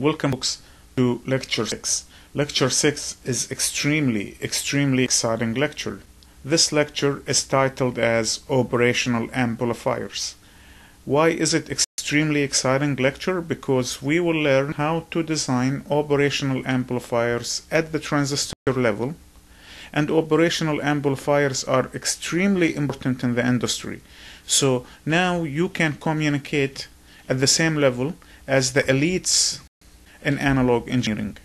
Welcome folks to lecture 6. Lecture 6 is extremely exciting lecture. This lecture is titled as Operational Amplifiers. Why is it extremely exciting lecture? Because we will learn how to design operational amplifiers at the transistor level, and operational amplifiers are extremely important in the industry. So now you can communicate at the same level as the elites in analog engineering.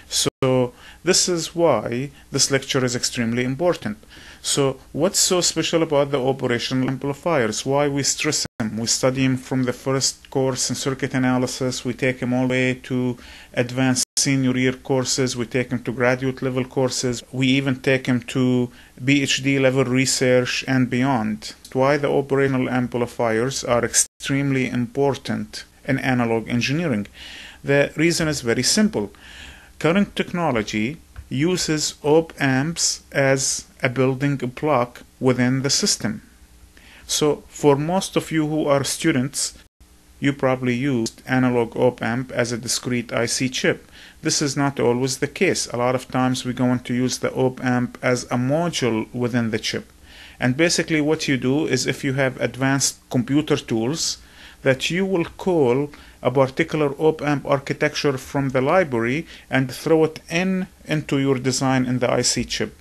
So this is why this lecture is extremely important. So what's so special about the operational amplifiers? Why we stress them? We study them from the first course in circuit analysis. We take them all the way to advanced senior year courses. We take them to graduate level courses. We even take them to PhD level research and beyond. Why the operational amplifiers are extremely important in analog engineering. The reason is very simple. Current technology uses op-amps as a building block within the system. So for most of you who are students, you probably used analog op-amp as a discrete IC chip. This is not always the case. A lot of times we're going to use the op-amp as a module within the chip. And basically what you do is, if you have advanced computer tools, that you will call a particular op-amp architecture from the library and throw it into your design in the IC chip.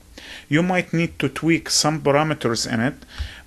You might need to tweak some parameters in it,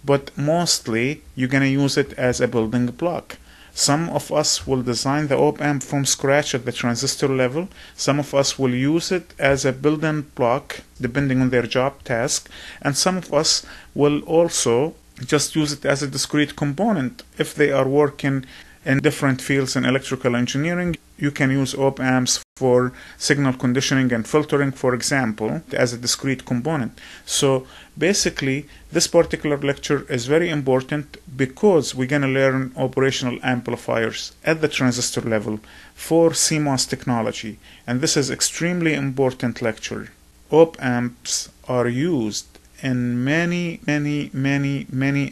but mostly you're going to use it as a building block. Some of us will design the op-amp from scratch at the transistor level. Some of us will use it as a building block depending on their job task, and some of us will also just use it as a discrete component. If they are working in different fields in electrical engineering, you can use op-amps for signal conditioning and filtering, for example, as a discrete component. So basically this particular lecture is very important because we're going to learn operational amplifiers at the transistor level for CMOS technology, and this is extremely important lecture. Op-amps are used in many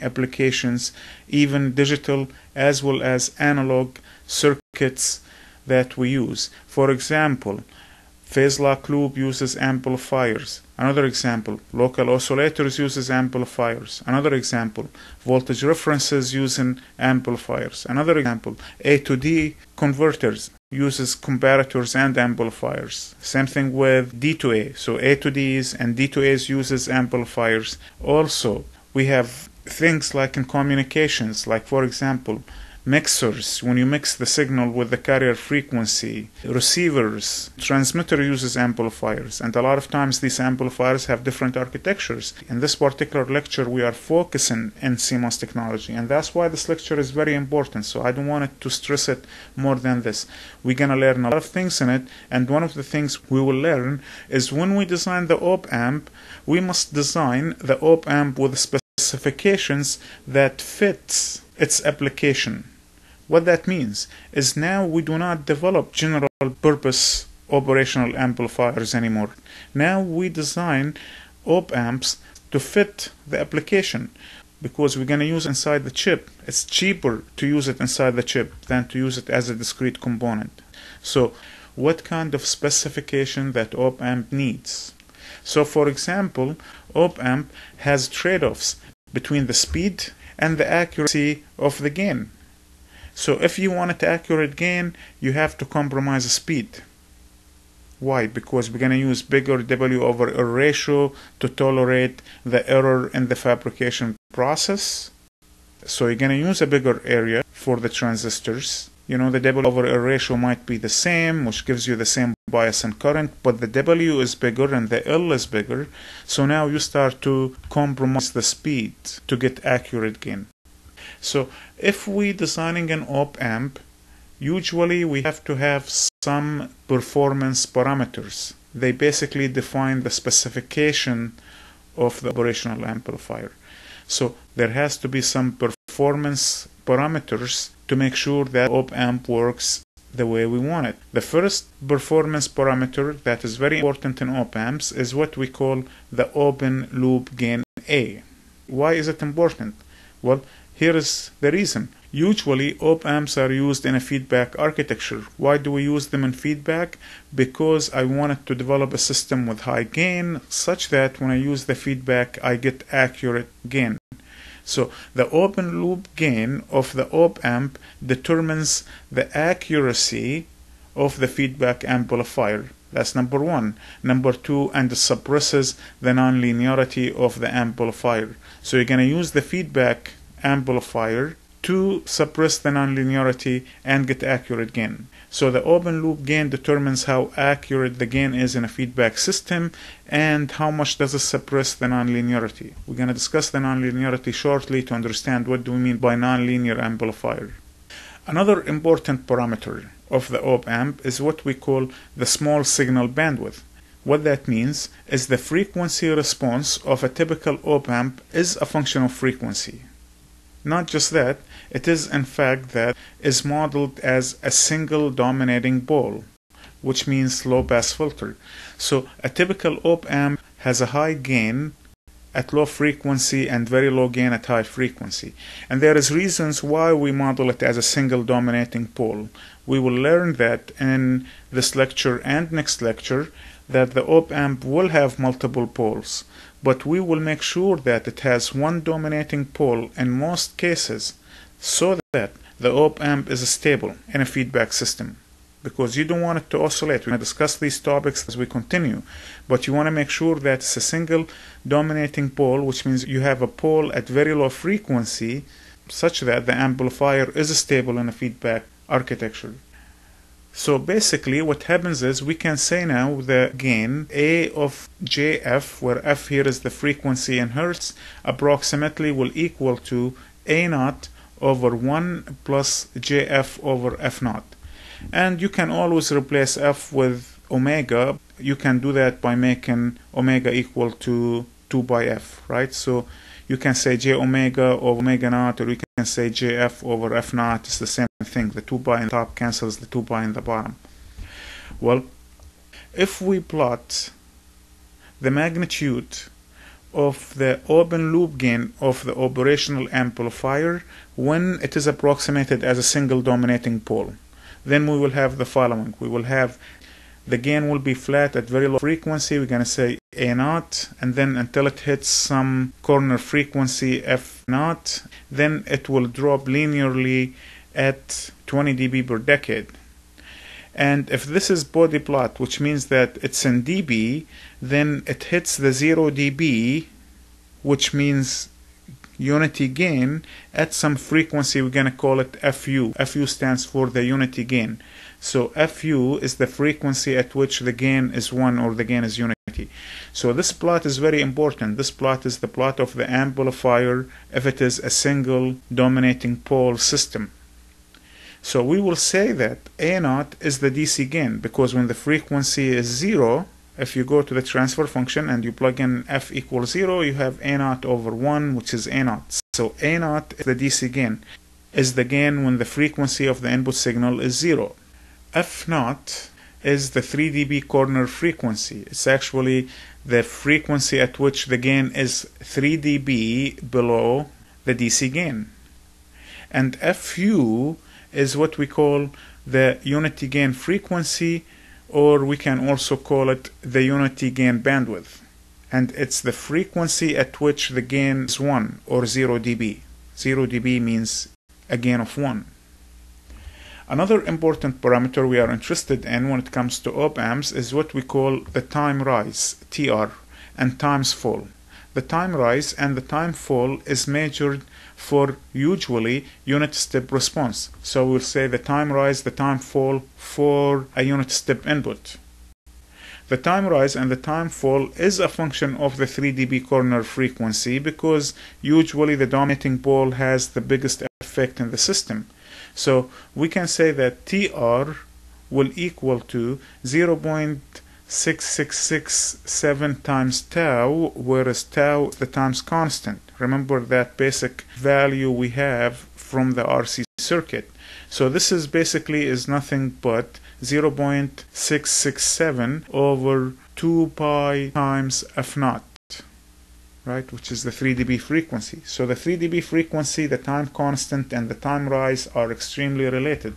applications, even digital as well as analog circuits that we use. For example, phase lock loop uses amplifiers. Another example, local oscillators uses amplifiers. Another example, voltage references using amplifiers. Another example, A to D converters uses comparators and amplifiers. Same thing with D to A. So A to Ds and D to As uses amplifiers. Also, we have things like in communications, like for example, mixers, when you mix the signal with the carrier frequency, receivers, transmitter uses amplifiers, and a lot of times these amplifiers have different architectures. In this particular lecture we are focusing in CMOS technology, and that's why this lecture is very important, so I don't want it to stress it more than this. We're gonna learn a lot of things in it, and one of the things we will learn is when we design the op-amp, we must design the op-amp with specifications that fits its application. What that means is now we do not develop general purpose operational amplifiers anymore. Now we design op-amps to fit the application, because we're going to use it inside the chip. It's cheaper to use it inside the chip than to use it as a discrete component. So what kind of specification that op-amp needs? So for example, op-amp has trade-offs between the speed and the accuracy of the gain. So if you want an accurate gain, you have to compromise the speed. Why? Because we're going to use bigger W over R ratio to tolerate the error in the fabrication process. So you're going to use a bigger area for the transistors. You know, the W over R ratio might be the same, which gives you the same bias and current, but the W is bigger and the L is bigger. So now you start to compromise the speed to get accurate gain. So if we designing an op-amp, usually we have to have some performance parameters. They basically define the specification of the operational amplifier. So there has to be some performance parameters to make sure that op-amp works the way we want it. The first performance parameter that is very important in op-amps is what we call the open loop gain A. Why is it important? Well, Here is the reason. Usually op-amps are used in a feedback architecture. Why do we use them in feedback? Because I wanted to develop a system with high gain such that when I use the feedback I get accurate gain. So the open loop gain of the op-amp determines the accuracy of the feedback amplifier. That's number one. Number two, and it suppresses the nonlinearity of the amplifier. So you're going to use the feedback amplifier to suppress the nonlinearity and get accurate gain. So the open loop gain determines how accurate the gain is in a feedback system and how much does it suppress the nonlinearity. We're going to discuss the nonlinearity shortly to understand what do we mean by nonlinear amplifier. Another important parameter of the op-amp is what we call the small signal bandwidth. What that means is the frequency response of a typical op-amp is a function of frequency. Not just that, it is in fact that is modeled as a single dominating pole, which means low pass filter. So a typical op-amp has a high gain at low frequency and very low gain at high frequency. And there is reasons why we model it as a single dominating pole. We will learn that in this lecture and next lecture that the op-amp will have multiple poles, but we will make sure that it has one dominating pole in most cases so that the op-amp is stable in a feedback system, because you don't want it to oscillate. We're going to discuss these topics as we continue, but you want to make sure that it's a single dominating pole, which means you have a pole at very low frequency such that the amplifier is stable in a feedback architecture. So basically what happens is we can say now the gain A of JF, where F here is the frequency in hertz, approximately will equal to A naught over 1 plus JF over F naught. And you can always replace F with omega. You can do that by making omega equal to 2 by F, right? So you can say J omega over omega naught, or you can say JF over F naught. It's the same thing. The 2 pi in the top cancels the 2 pi in the bottom. Well, if we plot the magnitude of the open loop gain of the operational amplifier when it is approximated as a single dominating pole, then we will have the following. We will have the gain will be flat at very low frequency. We're going to say A naught, and then until it hits some corner frequency F naught, then it will drop linearly at 20 dB per decade. And if this is body plot, which means that it's in dB, then it hits the 0 dB, which means unity gain at some frequency. We're going to call it FU. FU stands for the unity gain. So FU is the frequency at which the gain is 1 or the gain is unity. So this plot is very important. This plot is the plot of the amplifier if it is a single dominating pole system. So we will say that A naught is the DC gain, because when the frequency is 0, if you go to the transfer function and you plug in F equals 0, you have A naught over 1, which is A naught. So A naught is the DC gain, is the gain when the frequency of the input signal is 0. F naught is the 3 dB corner frequency. It's actually the frequency at which the gain is 3 dB below the DC gain. And FU is what we call the unity gain frequency, or we can also call it the unity gain bandwidth. And it's the frequency at which the gain is 1 or 0 dB. 0 dB means a gain of 1. Another important parameter we are interested in when it comes to op-amps is what we call the time rise, TR, and times fall. The time rise and the time fall is measured for usually unit step response. So we'll say the time rise, the time fall for a unit step input. The time rise and the time fall is a function of the 3 dB corner frequency, because usually the dominating pole has the biggest effect in the system. So we can say that TR will equal to 0.6667 times tau, whereas tau the time's constant. Remember that basic value we have from the RC circuit. So this is basically is nothing but 0.667 over 2 pi times F naught. right, which is the 3 dB frequency. So the 3 dB frequency, the time constant, and the time rise are extremely related.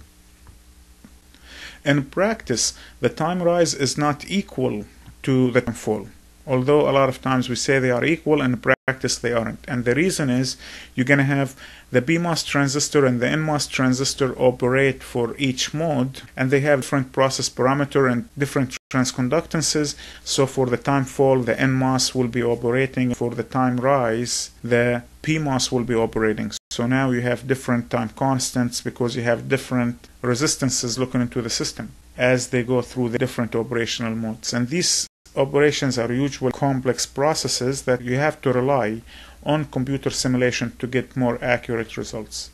In practice, the time rise is not equal to the time fall, although a lot of times we say they are equal. In practice they aren't, and the reason is you're going to have the PMOS transistor and the NMOS transistor operate for each mode, and they have different process parameter and different transconductances. So for the time fall, the NMOS will be operating. For the time rise, the PMOS will be operating. So now you have different time constants because you have different resistances looking into the system as they go through the different operational modes. And these operations are usually complex processes that you have to rely on computer simulation to get more accurate results.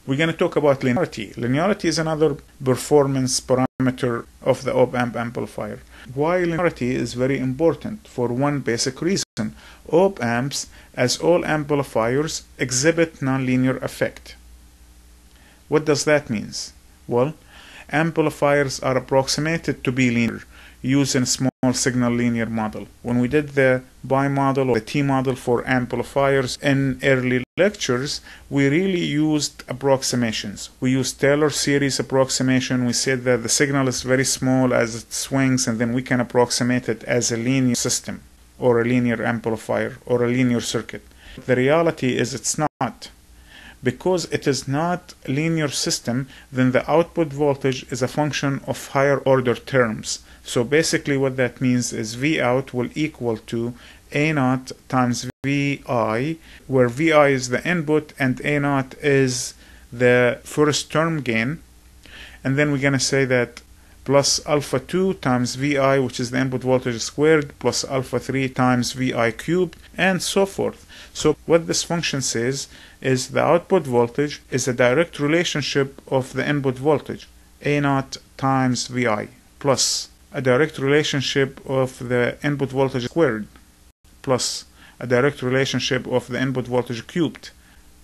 We're going to talk about linearity. Linearity is another performance parameter of the op-amp amplifier. Why linearity is very important? For one basic reason. Op-amps, as all amplifiers, exhibit nonlinear effect. What does that mean? Well, amplifiers are approximated to be linear using small signal linear model. When we did the bi-model or the T-model for amplifiers in early lectures, we really used approximations. We used Taylor series approximation. We said that the signal is very small as it swings, and then we can approximate it as a linear system or a linear amplifier or a linear circuit. The reality is it's not. Because it is not a linear system, then the output voltage is a function of higher order terms. So basically what that means is V out will equal to A naught times VI, where VI is the input and A naught is the first term gain. And then we're going to say that plus alpha 2 times VI, which is the input voltage squared, plus alpha 3 times VI cubed, and so forth. So what this function says is the output voltage is a direct relationship of the input voltage, A naught times VI, plus a direct relationship of the input voltage squared, plus a direct relationship of the input voltage cubed,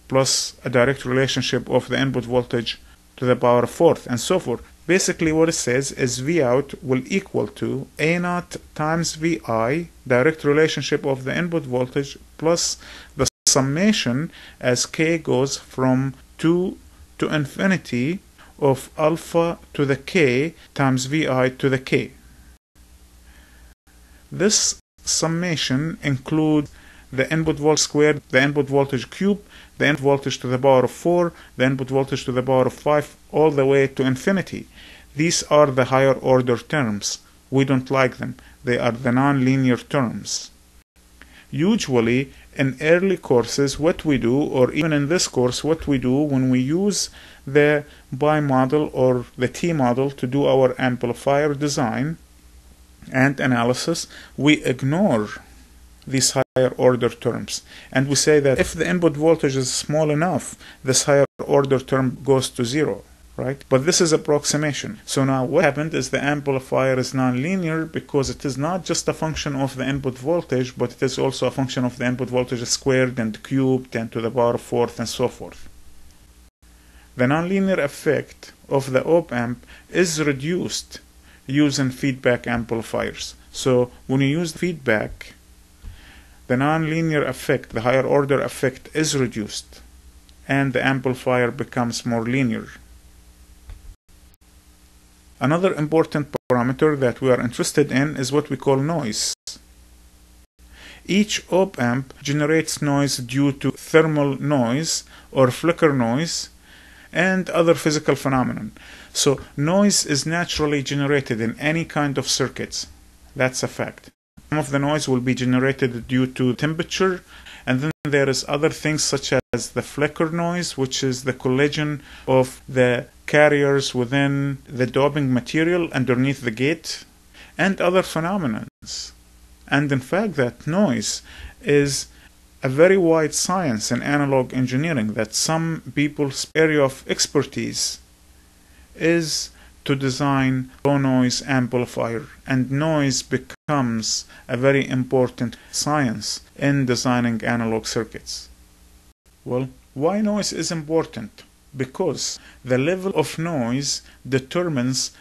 plus a direct relationship of the input voltage to the power of fourth, and so forth. Basically what it says is V out will equal to A naught times VI, direct relationship of the input voltage, plus the summation as k goes from 2 to infinity of alpha to the k times VI to the k. This summation includes the input voltage squared, the input voltage cubed, the input voltage to the power of 4, the input voltage to the power of 5, all the way to infinity. These are the higher order terms. We don't like them. They are the non-linear terms. Usually, in early courses, what we do, or even in this course, what we do when we use the bi-model or the T-model to do our amplifier design and analysis, we ignore these higher order terms. And we say that if the input voltage is small enough, this higher order term goes to 0. Right? But this is approximation. So now what happened is the amplifier is nonlinear because it is not just a function of the input voltage, but it is also a function of the input voltage squared and cubed and to the power of fourth and so forth. The nonlinear effect of the op-amp is reduced using feedback amplifiers. So when you use feedback, the nonlinear effect, the higher order effect, is reduced and the amplifier becomes more linear. Another important parameter that we are interested in is what we call noise. Each op-amp generates noise due to thermal noise or flicker noise and other physical phenomenon. So noise is naturally generated in any kind of circuits. That's a fact. Some of the noise will be generated due to temperature, and then there is other things such as the flicker noise, which is the collision of the carriers within the doping material underneath the gate, and other phenomena. And in fact, that noise is a very wide science in analog engineering, that some people's area of expertise is to design low noise amplifier, and noise becomes a very important science in designing analog circuits. Well, why noise is important? Because the level of noise determines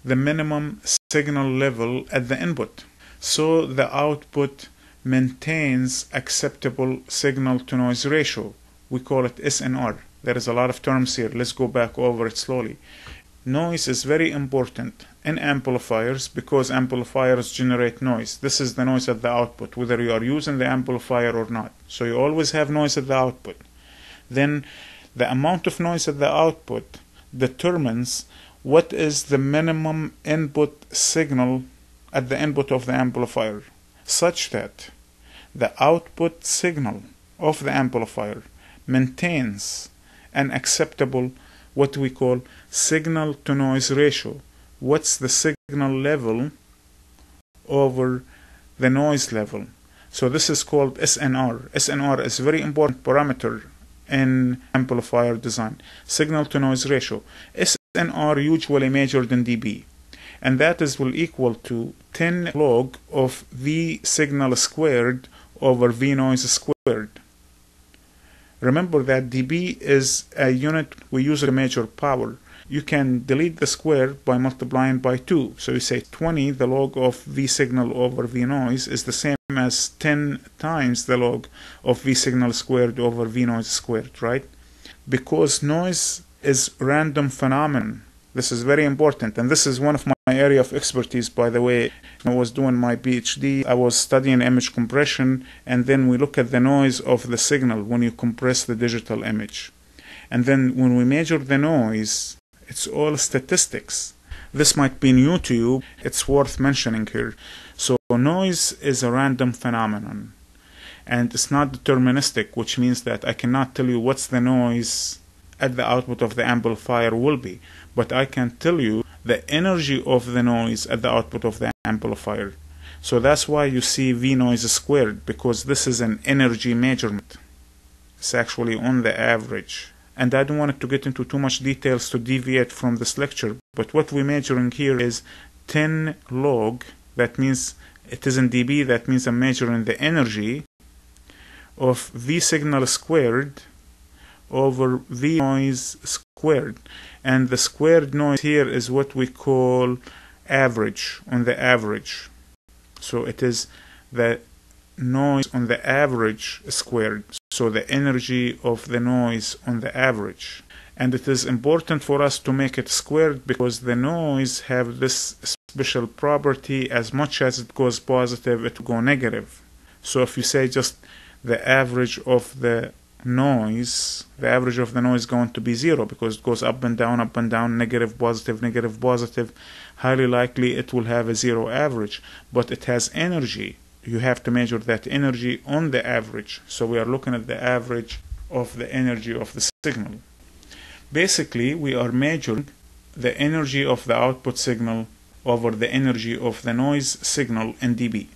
the minimum signal level at the input. So the output maintains acceptable signal to noise ratio. We call it SNR. There is a lot of terms here. Let's go back over it slowly. Noise is very important in amplifiers because amplifiers generate noise. This is the noise at the output, whether you are using the amplifier or not. So you always have noise at the output. Then the amount of noise at the output determines what is the minimum input signal at the input of the amplifier, such that the output signal of the amplifier maintains an acceptable, what we call, signal to noise ratio. What's the signal level over the noise level? So this is called SNR. SNR is a very important parameter in amplifier design. Signal to noise ratio. SNR usually measured in dB, and that will equal to 10 log of V signal squared over V noise squared. Remember that dB is a unit we use to measure power. You can delete the square by multiplying by 2. So you say 20, the log of V signal over V noise, is the same as 10 times the log of V signal squared over V noise squared, right? Because noise is random phenomenon. This is very important, and this is one of my area of expertise, by the way. I was doing my PhD, I was studying image compression, and then we look at the noise of the signal when you compress the digital image. And then when we measure the noise, it's all statistics. This might be new to you, it's worth mentioning here. So noise is a random phenomenon, and it's not deterministic, which means that I cannot tell you what's the noise at the output of the amplifier will be, but I can tell you the energy of the noise at the output of the amplifier. So that's why you see V noise squared, because this is an energy measurement. It's actually on the average. And I don't want to get into too much details to deviate from this lecture, but what we're measuring here is 10 log, that means it is in dB, that means I'm measuring the energy of V signal squared over V noise squared. And the squared noise here is what we call average, on the average. So it is the noise on the average squared, so the energy of the noise on the average. And it is important for us to make it squared because the noise have this special property: as much as it goes positive, it will go negative. So if you say just the average of the noise, the average of the noise is going to be 0 because it goes up and down, negative, positive, highly likely it will have a 0 average, but it has energy. You have to measure that energy on the average. So we are looking at the average of the energy of the signal. Basically, we are measuring the energy of the output signal over the energy of the noise signal in dB.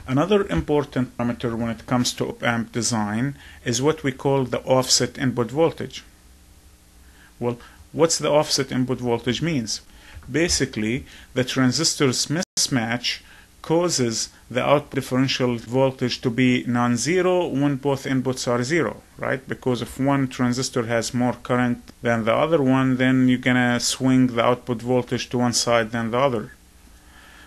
Another important parameter when it comes to op-amp design is what we call the offset input voltage. Well, what's the offset input voltage means? Basically, the transistor's mismatch causes the output differential voltage to be non-zero when both inputs are 0, right? Because if one transistor has more current than the other one, then you're gonna swing the output voltage to one side than the other.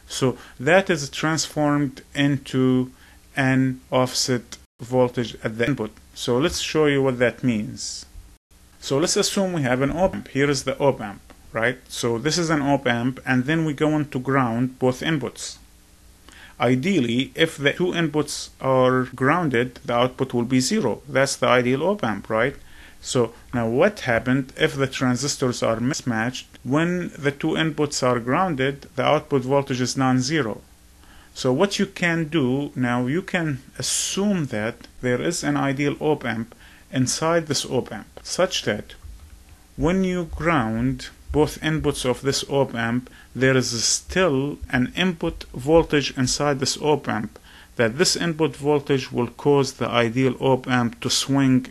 So that is transformed into an offset voltage at the input. So let's show you what that means. So let's assume we have an op-amp. Here is the op-amp, right? So this is an op-amp, and then we go on to ground both inputs. Ideally, if the two inputs are grounded, the output will be 0. That's the ideal op-amp, right? So now what happened if the transistors are mismatched? When the two inputs are grounded, the output voltage is non-zero. So what you can do now, you can assume that there is an ideal op-amp inside this op-amp, such that when you ground both inputs of this op-amp, there is still an input voltage inside this op-amp, that this input voltage will cause the ideal op-amp to swing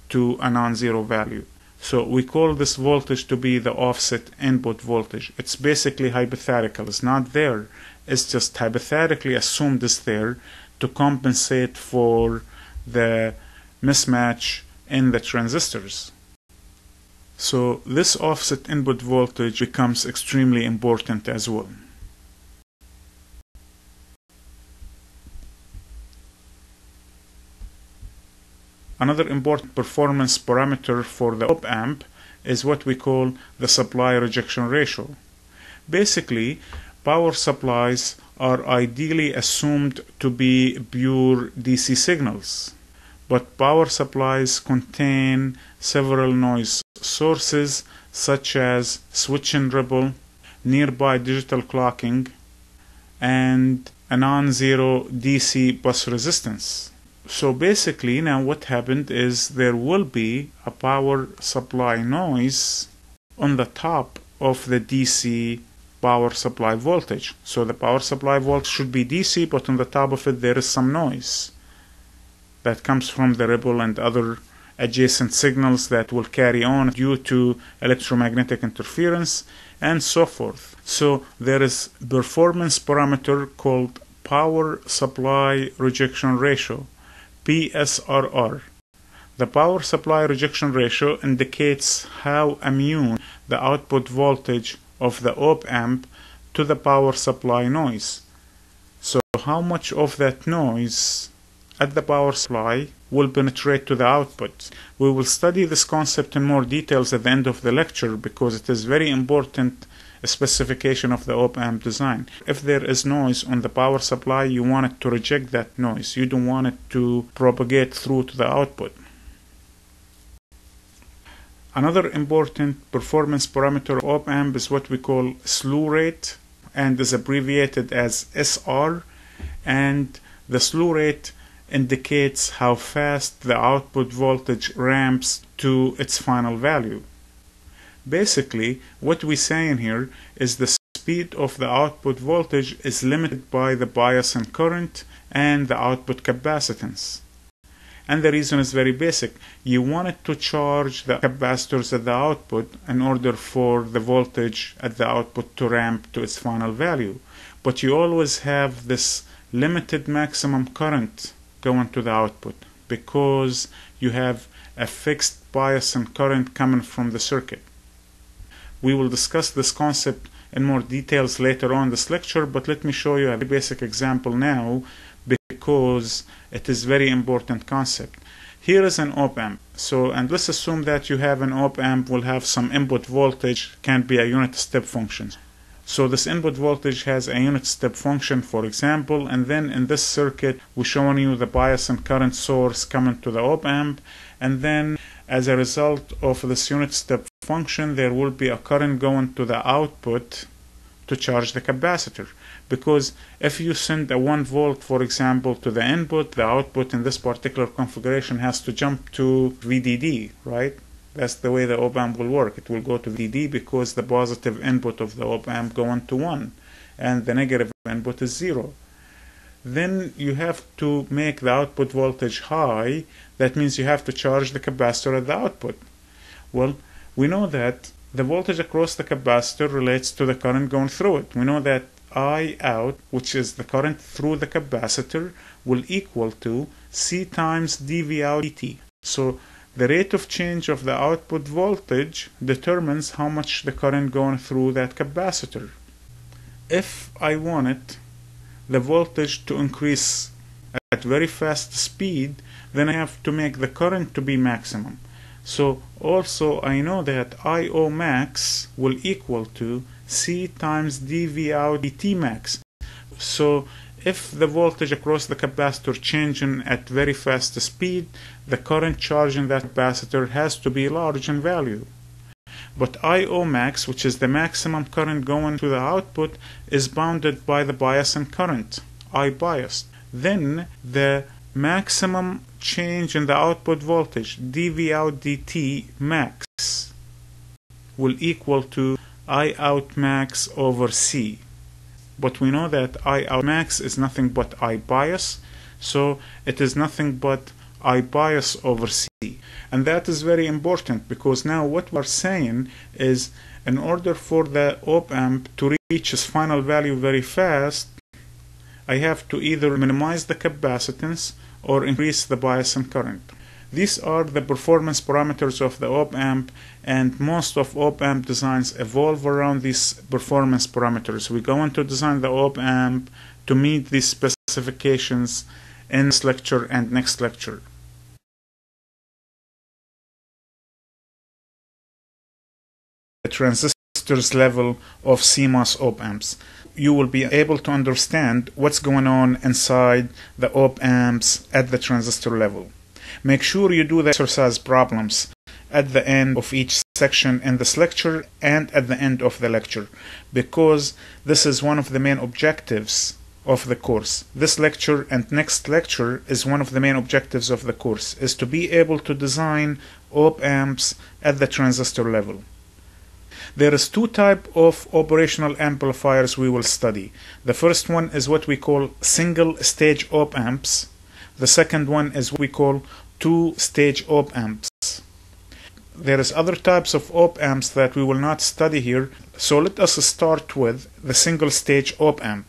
to a non-zero value. So we call this voltage to be the offset input voltage. It's basically hypothetical. It's not there. It's just hypothetically assumed it's there to compensate for the mismatch in the transistors. So this offset input voltage becomes extremely important as well. Another important performance parameter for the op-amp is what we call the supply rejection ratio. Basically, power supplies are ideally assumed to be pure DC signals, but power supplies contain several noise sources such as switch-in ripple, nearby digital clocking, and a non-zero DC bus resistance. So basically now what happened is there will be a power supply noise on the top of the DC power supply voltage. So the power supply voltage should be DC, but on the top of it there is some noise that comes from the ripple and other adjacent signals that will carry on due to electromagnetic interference and so forth. So there is performance parameter called power supply rejection ratio, PSRR. The power supply rejection ratio indicates how immune the output voltage of the op-amp to the power supply noise. So how much of that noise at the power supply will penetrate to the output. We will study this concept in more details at the end of the lecture because it is very important specification of the op-amp design. If there is noise on the power supply, you want it to reject that noise. You don't want it to propagate through to the output. Another important performance parameter of op-amp is what we call slew rate, and is abbreviated as SR, and the slew rate indicates how fast the output voltage ramps to its final value. Basically, what we're saying here is the speed of the output voltage is limited by the bias and current and the output capacitance. And the reason is very basic. You want it to charge the capacitors at the output in order for the voltage at the output to ramp to its final value. But you always have this limited maximum current going to the output because you have a fixed bias and current coming from the circuit. We will discuss this concept in more details later on this lecture, but let me show you a very basic example now because it is very important concept. Here is an op-amp. And let's assume that you have an op-amp will have some input voltage, can be a unit step function. So this input voltage has a unit step function, for example, and then in this circuit we're showing you the bias and current source coming to the op-amp, and then as a result of this unit step function there will be a current going to the output to charge the capacitor. Because if you send a 1 volt, for example, to the input, the output in this particular configuration has to jump to VDD, right? That's the way the op-amp will work. It will go to VDD because the positive input of the op-amp going to 1 and the negative input is 0. Then you have to make the output voltage high. That means you have to charge the capacitor at the output. Well, we know that the voltage across the capacitor relates to the current going through it. We know that I out, which is the current through the capacitor, will equal to C times dV out dt. So the rate of change of the output voltage determines how much the current going through that capacitor. If I wanted the voltage to increase at very fast speed, then I have to make the current to be maximum. So also I know that IO max will equal to C times dV out dt max. So if the voltage across the capacitor changing at very fast speed, the current charging that capacitor has to be large in value. But IO max, which is the maximum current going to the output, is bounded by the bias and current, I biased. Then the maximum change in the output voltage, dV out dt max, will equal to I out max over C. But we know that I out max is nothing but I bias, so it is nothing but I bias over C. And that is very important because now what we're saying is in order for the op-amp to reach its final value very fast, I have to either minimize the capacitance or increase the bias and current. These are the performance parameters of the op-amp, and most of op-amp designs evolve around these performance parameters. We're going to design the op-amp to meet these specifications in this lecture and next lecture. transistors level of CMOS op amps. You will be able to understand what's going on inside the op amps at the transistor level. Make sure you do the exercise problems at the end of each section in this lecture and at the end of the lecture, because this is one of the main objectives of the course. This lecture and next lecture is one of the main objectives of the course, is to be able to design op amps at the transistor level. There is two types of operational amplifiers we will study. The first one is what we call single stage op amps. The second one is what we call two-stage op amps. There is other types of op amps that we will not study here, so let us start with the single stage op amp.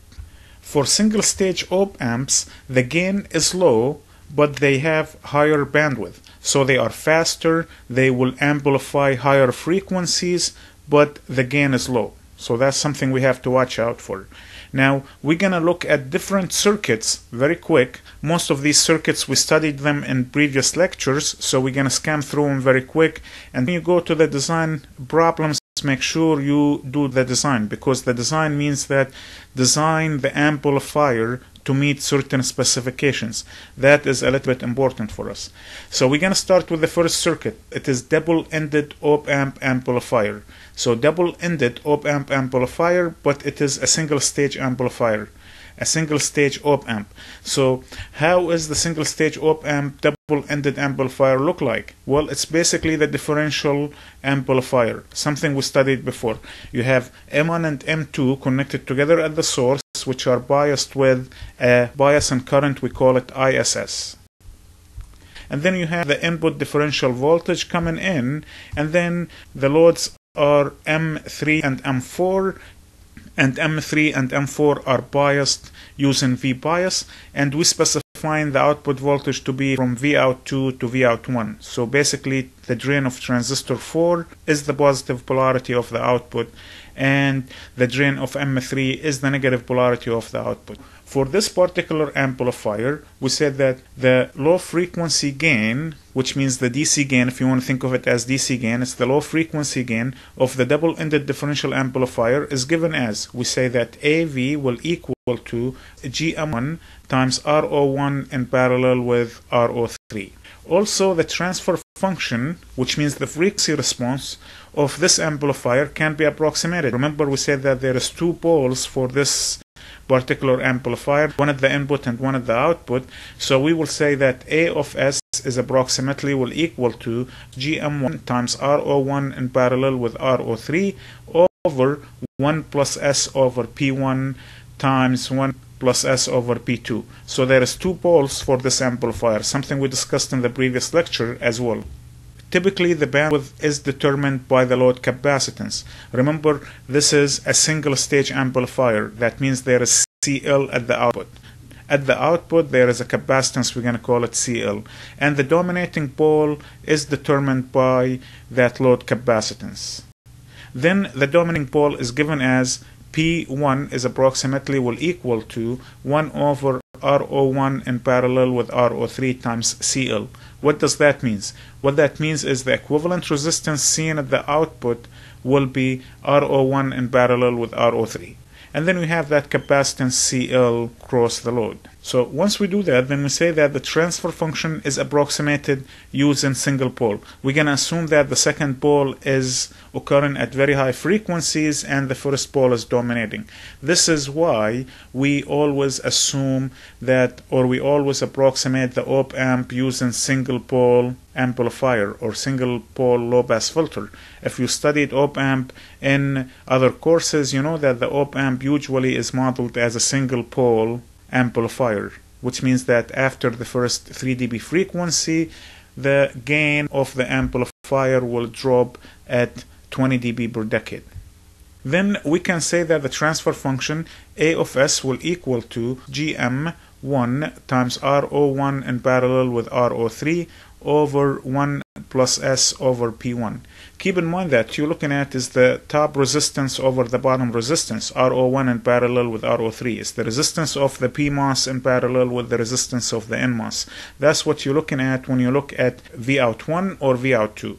For single stage op amps, the gain is low, but they have higher bandwidth. So they are faster, they will amplify higher frequencies, but the gain is low. So that's something we have to watch out for. Now, we're going to look at different circuits very quick. Most of these circuits, we studied them in previous lectures, so we're going to scan through them very quick. And when you go to the design problems, make sure you do the design, because the design means that design the amplifier to meet certain specifications. That is a little bit important for us. So we're going to start with the first circuit. It is double-ended op-amp amplifier. So double-ended op-amp amplifier, but it is a single-stage amplifier, a single-stage op-amp. So how is the single-stage op-amp double-ended amplifier look like? Well, it's basically the differential amplifier, something we studied before. You have M1 and M2 connected together at the source, which are biased with a bias and current, we call it ISS. And then you have the input differential voltage coming in, and then the loads are M3 and M4, and M3 and M4 are biased using V bias, and we specifying the output voltage to be from Vout2 to Vout1. So basically the drain of transistor 4 is the positive polarity of the output, and the drain of M3 is the negative polarity of the output. For this particular amplifier, we said that the low frequency gain, which means the DC gain, if you want to think of it as DC gain, it's the low frequency gain of the double-ended differential amplifier, is given as, we say that AV will equal to GM1 times RO1 in parallel with RO3. Also, the transfer function, which means the frequency response of this amplifier, can be approximated. Remember, we said that there is two poles for this particular amplifier, one at the input and one at the output. So we will say that A of S is approximately will equal to GM1 times RO1 in parallel with RO3 over 1 plus S over P1 times 1 plus S over P2. So there is two poles for this amplifier, something we discussed in the previous lecture as well. Typically, the bandwidth is determined by the load capacitance. Remember, this is a single-stage amplifier. That means there is CL at the output. At the output, there is a capacitance, we're going to call it CL. And the dominating pole is determined by that load capacitance. Then the dominating pole is given as P1 is approximately will equal to 1 over RO1 in parallel with RO3 times CL. What does that mean? What that means is the equivalent resistance seen at the output will be RO1 in parallel with RO3. And then we have that capacitance CL cross the load. So once we do that, then we say that the transfer function is approximated using single pole. We're going to assume that the second pole is occurring at very high frequencies and the first pole is dominating. This is why we always assume that, or we always approximate the op amp using single pole amplifier or single pole low pass filter. If you studied op amp in other courses, you know that the op amp usually is modeled as a single pole amplifier, which means that after the first 3 dB frequency, the gain of the amplifier will drop at 20 dB per decade. Then we can say that the transfer function A of S will equal to GM1 times RO1 in parallel with RO3 over 1 plus S over P1. Keep in mind that you're looking at is the top resistance over the bottom resistance. RO1 in parallel with RO3 is the resistance of the PMOS in parallel with the resistance of the NMOS. That's what you're looking at when you look at Vout1 or Vout2.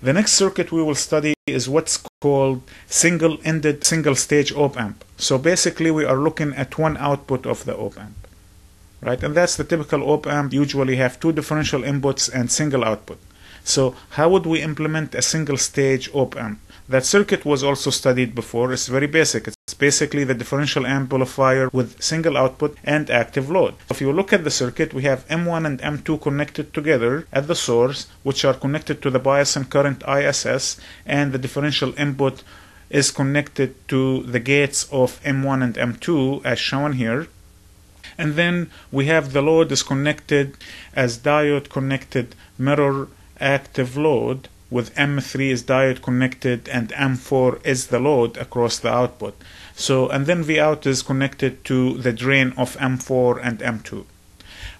The next circuit we will study is what's called single-ended single-stage op-amp. So basically we are looking at one output of the op-amp, right? And that's the typical op-amp. Usually have two differential inputs and single output. So how would we implement a single-stage op-amp? That circuit was also studied before. It's very basic. It's basically the differential amplifier with single output and active load. If you look at the circuit, we have M1 and M2 connected together at the source, which are connected to the bias and current ISS, and the differential input is connected to the gates of M1 and M2 as shown here. And then we have the load is connected as diode connected mirror active load, with M3 is diode connected and M4 is the load across the output. So, and then Vout is connected to the drain of M4 and M2.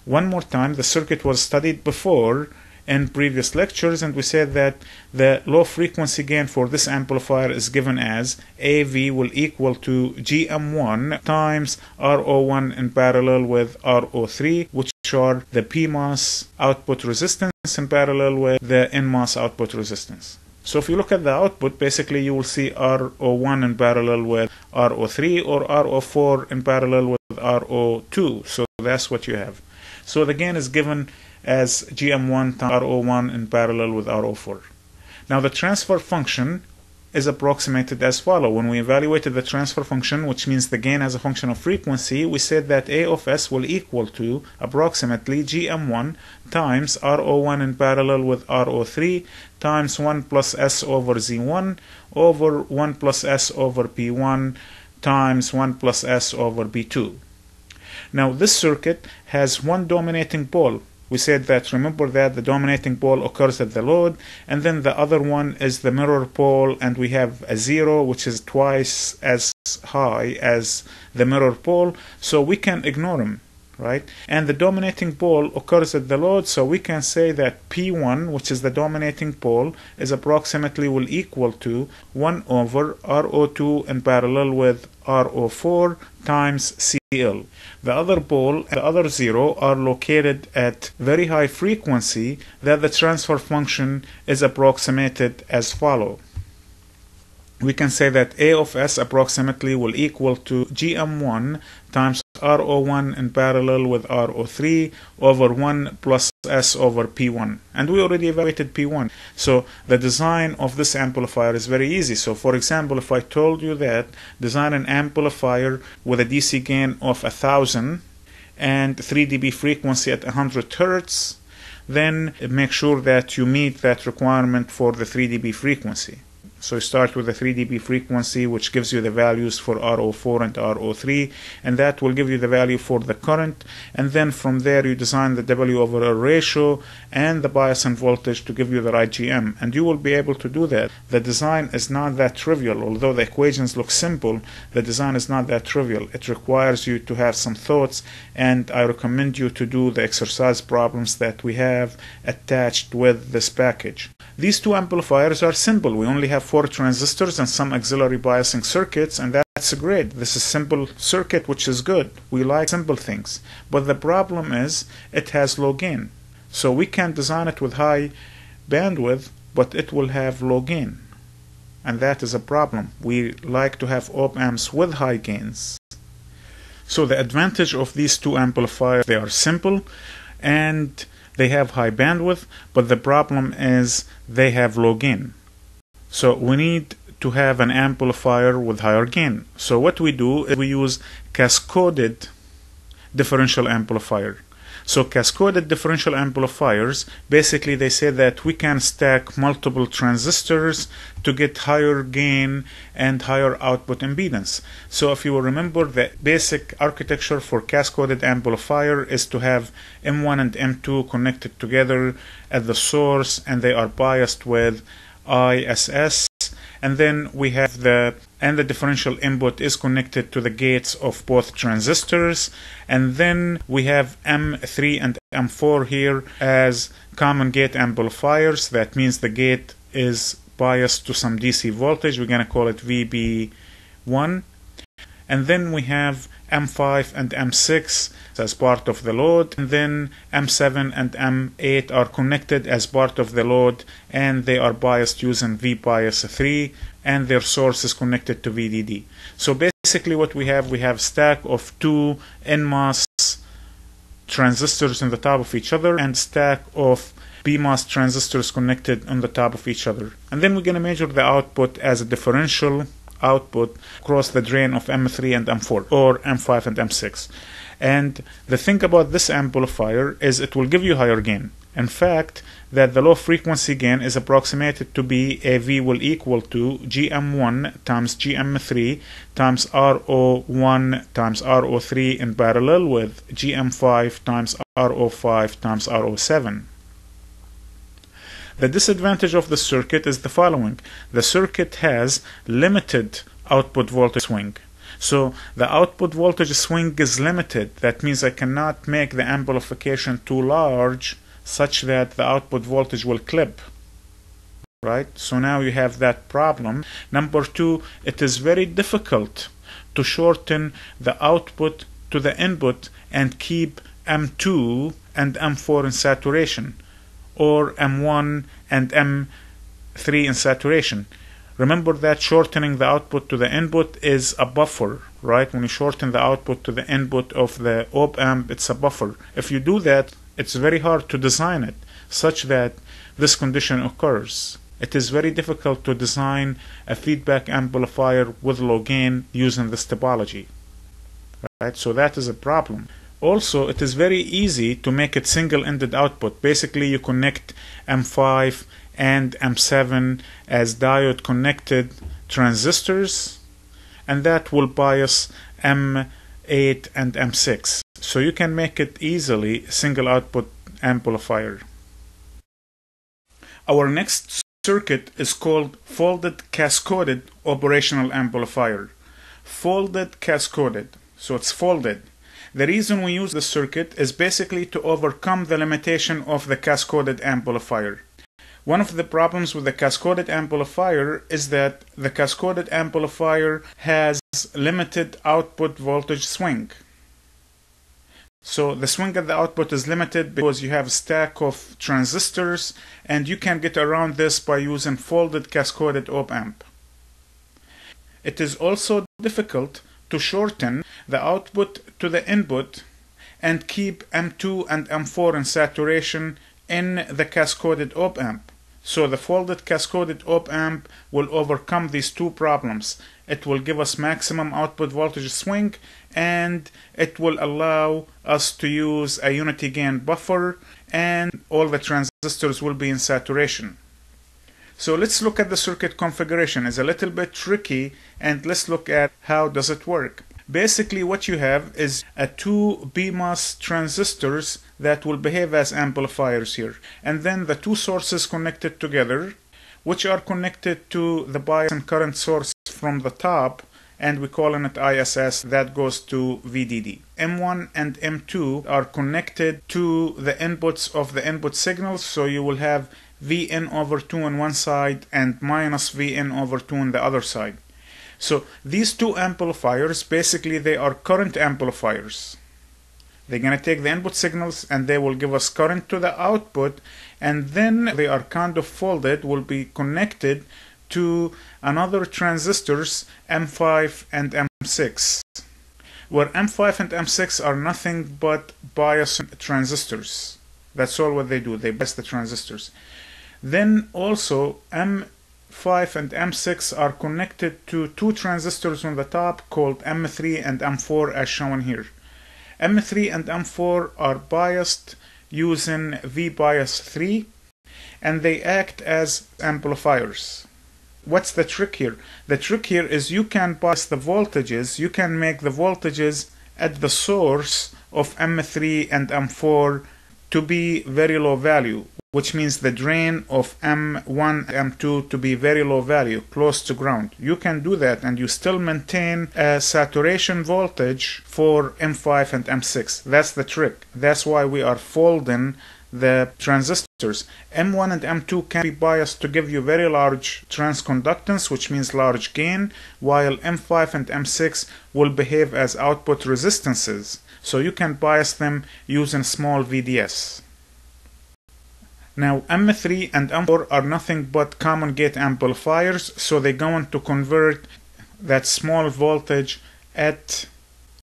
One more time, the circuit was studied before in previous lectures, and we said that the low frequency gain for this amplifier is given as AV will equal to GM1 times RO1 in parallel with RO3, which are the PMOS output resistance in parallel with the NMOS output resistance. So if you look at the output, basically you will see RO1 in parallel with RO3 or RO4 in parallel with RO2. So that's what you have. So the gain is given as GM1 times RO1 in parallel with RO4. Now the transfer function is approximated as follows. When we evaluated the transfer function, which means the gain as a function of frequency, we said that A of S will equal to approximately GM1 times RO1 in parallel with RO3 times 1 plus S over Z1 over 1 plus S over P1 times 1 plus S over P2. Now this circuit has one dominating pole. We said that, remember that the dominating pole occurs at the load, and then the other one is the mirror pole, and we have a 0 which is twice as high as the mirror pole, so we can ignore them, right? And the dominating pole occurs at the load, so we can say that P1, which is the dominating pole, is approximately will equal to 1 over RO2 in parallel with RO4 times CL. The other pole and the other 0 are located at very high frequency that the transfer function is approximated as follows. We can say that A of S approximately will equal to GM1 times RO1 in parallel with RO3 over 1 plus S over P1. And we already evaluated P1. So the design of this amplifier is very easy. So for example, if I told you that design an amplifier with a DC gain of 1000 and 3 dB frequency at 100 Hertz, then make sure that you meet that requirement for the 3 dB frequency. So you start with the 3 dB frequency, which gives you the values for RO4 and RO3, and that will give you the value for the current. And then from there you design the W over R ratio and the bias and voltage to give you the right GM, and you will be able to do that. The design is not that trivial. Although the equations look simple, the design is not that trivial. It requires you to have some thoughts, and I recommend you to do the exercise problems that we have attached with this package. These two amplifiers are simple. We only have 4 transistors and some auxiliary biasing circuits, and that's great. This is a simple circuit, which is good. We like simple things. But the problem is it has low gain. So we can design it with high bandwidth, but it will have low gain. And that is a problem. We like to have op-amps with high gains. So the advantage of these two amplifiers, they are simple and they have high bandwidth, but the problem is they have low gain. So we need to have an amplifier with higher gain. So what we do is we use cascoded differential amplifier. So cascoded differential amplifiers, basically they say that we can stack multiple transistors to get higher gain and higher output impedance. So if you will remember, the basic architecture for cascoded amplifier is to have M1 and M2 connected together at the source, and they are biased with ISS. And then we have the differential input is connected to the gates of both transistors. And then we have M3 and M4 here as common gate amplifiers. That means the gate is biased to some DC voltage. We're going to call it VB1. And then we have M5 and M6 as part of the load, and then M7 and M8 are connected as part of the load, and they are biased using V bias 3, and their source is connected to VDD. So basically what we have stack of two NMOS transistors on the top of each other and stack of PMOS transistors connected on the top of each other. And then we're going to measure the output as a differential output across the drain of M3 and M4, or M5 and M6. And the thing about this amplifier is it will give you higher gain. In fact, that the low frequency gain is approximated to be AV will equal to GM1 times GM3 times RO1 times RO3 in parallel with GM5 times RO5 times RO7. The disadvantage of the circuit is the following. The circuit has limited output voltage swing. So the output voltage swing is limited. That means I cannot make the amplification too large such that the output voltage will clip. Right? So now you have that problem. Number two, it is very difficult to shorten the output to the input and keep M2 and M4 in saturation, or M1 and M3 in saturation. Remember that shortening the output to the input is a buffer, right? When you shorten the output to the input of the op-amp, it's a buffer. If you do that, it's very hard to design it such that this condition occurs. It is very difficult to design a feedback amplifier with low gain using this topology, right? So that is a problem. Also, it is very easy to make it single-ended output. Basically, you connect M5 and M7 as diode connected transistors, and that will bias M8 and M6. So you can make it easily single output amplifier. Our next circuit is called folded cascoded operational amplifier. Folded cascoded. So it's folded. The reason we use this circuit is basically to overcome the limitation of the cascoded amplifier. One of the problems with the cascoded amplifier is that the cascoded amplifier has limited output voltage swing. So the swing at the output is limited because you have a stack of transistors, and you can get around this by using folded cascoded op-amp. It is also difficult to shorten the output to the input and keep M2 and M4 in saturation in the cascoded op-amp. So the folded cascoded op-amp will overcome these two problems. It will give us maximum output voltage swing, and it will allow us to use a unity gain buffer, and all the transistors will be in saturation. So let's look at the circuit configuration. It's a little bit tricky, and let's look at how does it work. Basically what you have is two PMOS transistors that will behave as amplifiers here, and then the two sources connected together, which are connected to the bias and current source from the top, and we're calling it ISS, that goes to VDD. M1 and M2 are connected to the inputs of the input signals, so you will have Vn over 2 on one side and minus Vn over 2 on the other side. So these two amplifiers, basically they are current amplifiers. They're going to take the input signals and they will give us current to the output, and then they are kind of folded, will be connected to another transistors M5 and M6, where M5 and M6 are nothing but bias transistors. That's all what they do, they bias the transistors. Then also M5 and M6 are connected to two transistors on the top called M3 and M4 as shown here. M3 and M4 are biased using V bias 3, and they act as amplifiers. What's the trick here? The trick here is you can bias the voltages, you can make the voltages at the source of M3 and M4 to be very low value, which means the drain of M1 and M2 to be very low value, close to ground. You can do that and you still maintain a saturation voltage for M5 and M6. That's the trick. That's why we are folding the transistors transistors. M1 and M2 can be biased to give you very large transconductance, which means large gain, while M5 and M6 will behave as output resistances. So you can bias them using small VDS. Now M3 and M4 are nothing but common gate amplifiers, so they're going to convert that small voltage at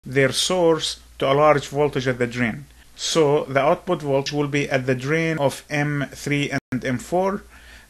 their source to a large voltage at the drain. So the output voltage will be at the drain of M3 and M4.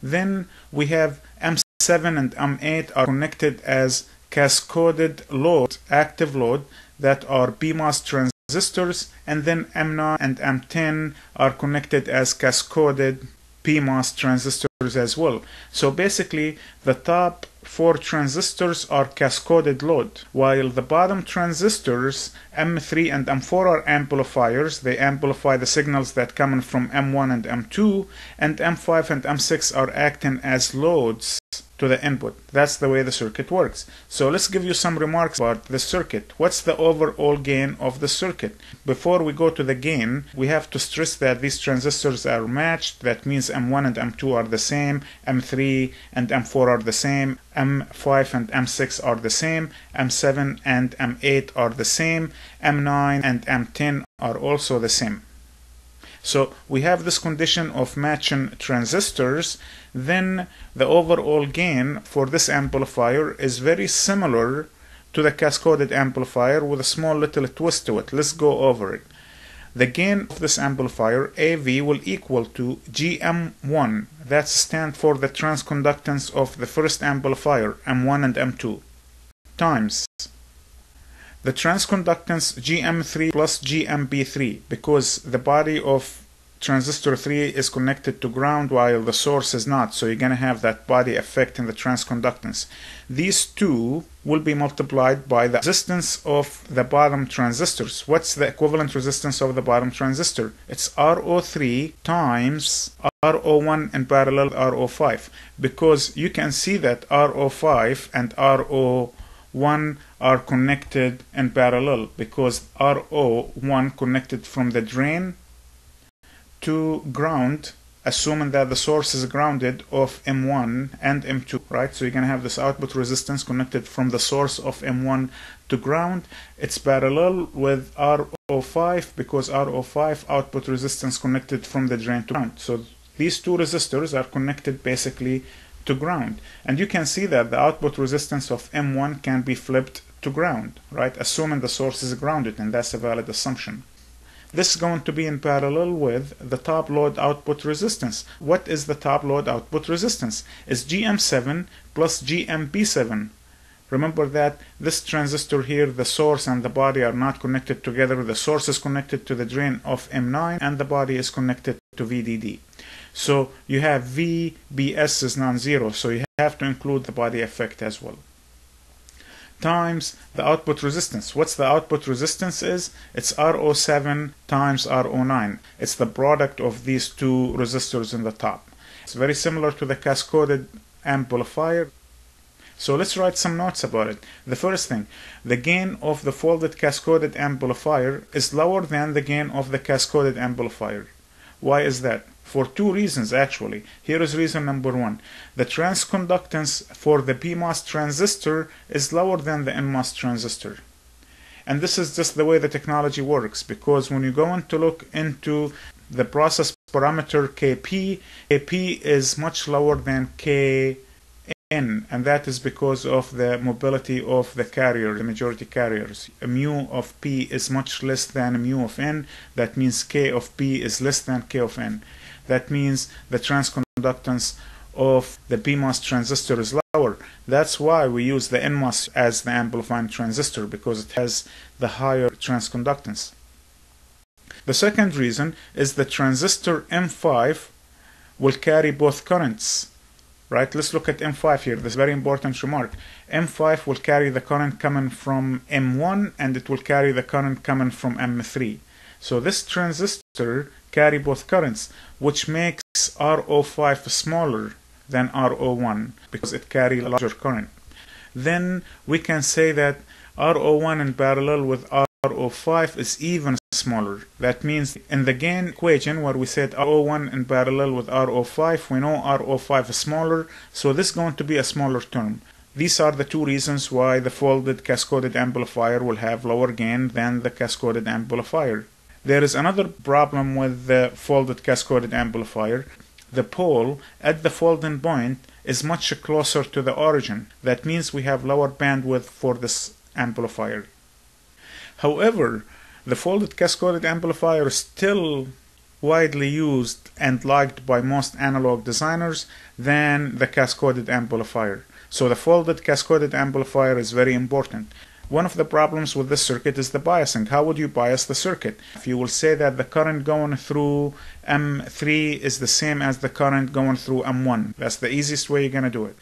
Then we have M7 and M8 are connected as cascoded load, active load, that are PMOS transistors, and then M9 and M10 are connected as cascoded PMOS transistors as well. So basically the top 4 transistors are cascoded load, while the bottom transistors M3 and M4 are amplifiers. They amplify the signals that come in from M1 and M2, and M5 and M6 are acting as loads to the input. That's the way the circuit works. So let's give you some remarks about the circuit. What's the overall gain of the circuit? Before we go to the gain, we have to stress that these transistors are matched. That means M1 and M2 are the same, M3 and M4 are the same, M5 and M6 are the same, M7 and M8 are the same, M9 and M10 are also the same. So we have this condition of matching transistors. Then the overall gain for this amplifier is very similar to the cascoded amplifier with a small little twist to it. Let's go over it. The gain of this amplifier, AV, will equal to GM1. That stands for the transconductance of the first amplifier, M1 and M2, times the transconductance GM3 plus GMB3, because the body of transistor 3 is connected to ground while the source is not, so you're going to have that body affecting the transconductance. These two will be multiplied by the resistance of the bottom transistors. What's the equivalent resistance of the bottom transistor? It's RO3 times RO1 in parallel RO5, because you can see that RO5 and RO1 are connected in parallel, because RO1 connected from the drain to ground, assuming that the source is grounded, of M1 and M2, right? So you're going to have this output resistance connected from the source of M1 to ground. It's parallel with RO5 because RO5 output resistance connected from the drain to ground. So these two resistors are connected basically to ground. And you can see that the output resistance of M1 can be flipped to ground, right? Assuming the source is grounded, and that's a valid assumption. This is going to be in parallel with the top load output resistance. What is the top load output resistance? It's GM7 plus GMB7. Remember that this transistor here, the source and the body are not connected together. The source is connected to the drain of M9 and the body is connected to VDD. So you have VBS is non-zero, so you have to include the body effect as well, times the output resistance. What's the output resistance is? It's RO7 times RO9. It's the product of these two resistors in the top. It's very similar to the cascoded amplifier. So let's write some notes about it. The first thing, the gain of the folded cascoded amplifier is lower than the gain of the cascoded amplifier. Why is that? For two reasons actually. Here is reason number one. The transconductance for the PMOS transistor is lower than the NMOS transistor. And this is just the way the technology works, because when you go on to look into the process parameter Kp, Kp is much lower than Kn, and that is because of the mobility of the carrier, the majority carriers. A mu of P is much less than a mu of N. That means K of P is less than K of N. That means the transconductance of the PMOS transistor is lower. That's why we use the NMOS as the amplifying transistor, because it has the higher transconductance. The second reason is the transistor M5 will carry both currents. Right? Let's look at M5 here. This is a very important remark. M5 will carry the current coming from M1 and it will carry the current coming from M3. So this transistor carry both currents, which makes RO5 smaller than RO1 because it carries a larger current. Then we can say that RO1 in parallel with RO5 is even smaller. That means in the gain equation where we said RO1 in parallel with RO5, we know RO5 is smaller, so this is going to be a smaller term. These are the two reasons why the folded cascoded amplifier will have lower gain than the cascoded amplifier. There is another problem with the folded cascoded amplifier. The pole at the folding point is much closer to the origin. That means we have lower bandwidth for this amplifier. However, the folded cascoded amplifier is still widely used and liked by most analog designers than the cascoded amplifier. So the folded cascoded amplifier is very important. One of the problems with this circuit is the biasing. How would you bias the circuit? If you will say that the current going through M3 is the same as the current going through M1. That's the easiest way you're going to do it.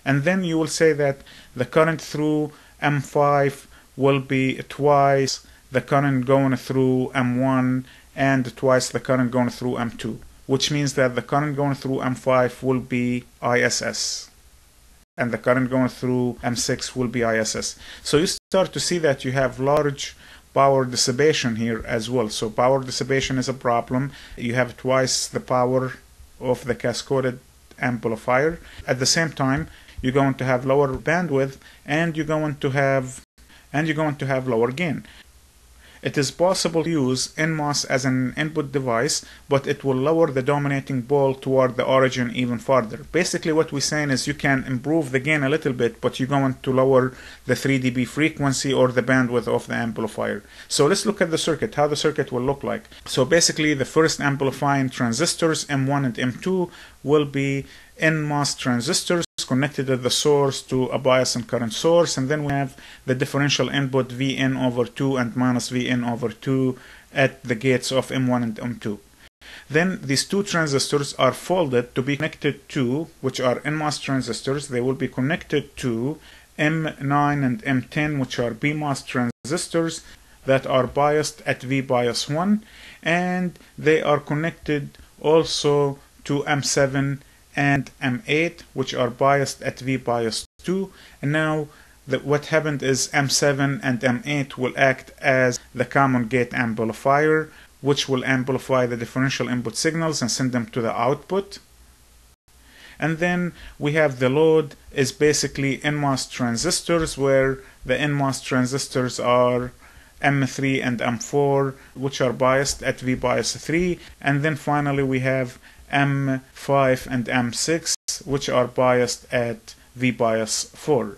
And then you will say that the current through M5 will be twice the current going through M1 and twice the current going through M2, which means that the current going through M5 will be ISS and the current going through M6 will be ISS. So you start to see that you have large power dissipation here as well. So power dissipation is a problem. You have twice the power of the cascoded amplifier. At the same time, you're going to have lower bandwidth and you're going to have lower gain. It is possible to use NMOS as an input device, but it will lower the dominating pole toward the origin even further. Basically what we're saying is you can improve the gain a little bit, but you're going to lower the 3 dB frequency or the bandwidth of the amplifier. So let's look at the circuit, how the circuit will look like. So basically the first amplifying transistors, M1 and M2, will be NMOS transistors connected at the source to a bias and current source, and then we have the differential input Vn over 2 and minus Vn over 2 at the gates of M1 and M2. Then these two transistors are folded to be connected to, which are NMOS transistors, they will be connected to M9 and M10, which are PMOS transistors that are biased at V bias 1, and they are connected also to M7 and M8, which are biased at V bias 2. And now what happened is M7 and M8 will act as the common gate amplifier, which will amplify the differential input signals and send them to the output. And then we have the load is basically NMOS transistors, where the NMOS transistors are M3 and M4, which are biased at V bias 3. And then finally we have M5 and M6, which are biased at V bias 4.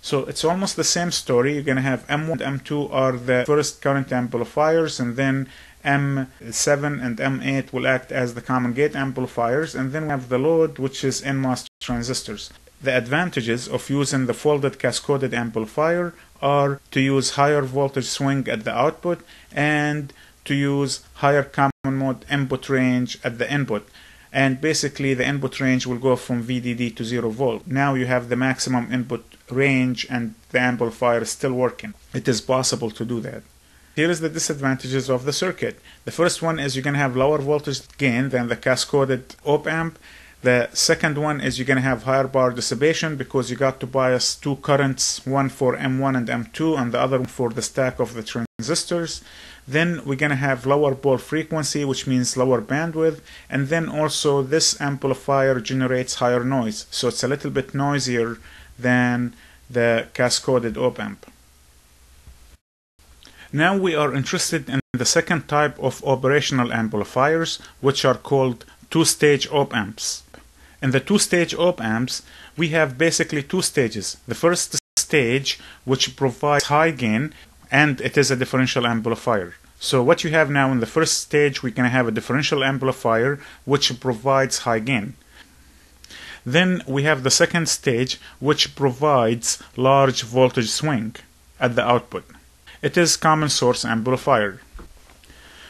So it's almost the same story. You're going to have M1 and M2 are the first current amplifiers, and then M7 and M8 will act as the common gate amplifiers, and then we have the load, which is NMOS transistors. The advantages of using the folded cascoded amplifier are to use higher voltage swing at the output and to use higher common mode input range at the input. And basically the input range will go from VDD to 0 volt. Now you have the maximum input range and the amplifier is still working. It is possible to do that. Here is the disadvantages of the circuit. The first one is you're going to have lower voltage gain than the cascoded op-amp. The second one is you're going to have higher power dissipation because you got to bias two currents, one for M1 and M2 and the other one for the stack of the transistors. Then we're going to have lower pole frequency, which means lower bandwidth, and then also this amplifier generates higher noise, so it's a little bit noisier than the cascoded op-amp. Now we are interested in the second type of operational amplifiers, which are called two-stage op-amps. In the two-stage op-amps, we have basically two stages. The first stage, which provides high gain, and it is a differential amplifier. So what you have now in the first stage, we're going to have a differential amplifier which provides high gain. Then we have the second stage, which provides large voltage swing at the output. It is common source amplifier.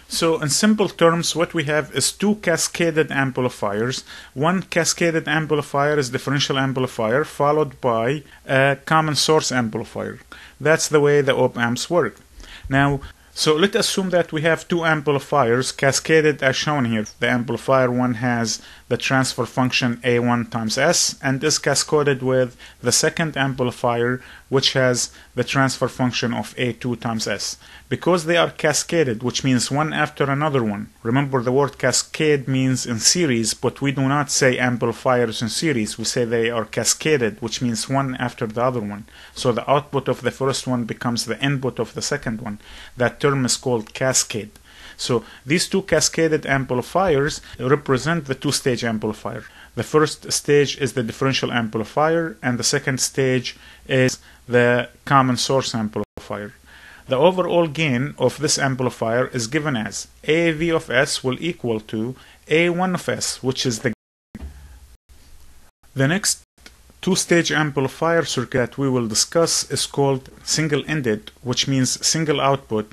So in simple terms, what we have is two cascaded amplifiers. One cascaded amplifier is differential amplifier followed by a common source amplifier. That's the way the op-amps work. Now, so let's assume that we have two amplifiers cascaded as shown here. The amplifier one has the transfer function A1 times S and is cascoded with the second amplifier, which has the transfer function of A2 times S. Because they are cascaded, which means one after another one. Remember, the word cascade means in series, but we do not say amplifiers in series. We say they are cascaded, which means one after the other one. So the output of the first one becomes the input of the second one. That term is called cascade. So these two cascaded amplifiers represent the two-stage amplifier. The first stage is the differential amplifier, and the second stage is the common source amplifier. The overall gain of this amplifier is given as AV of S will equal to A1 of S, which is the gain. The next two-stage amplifier circuit that we will discuss is called single-ended, which means single output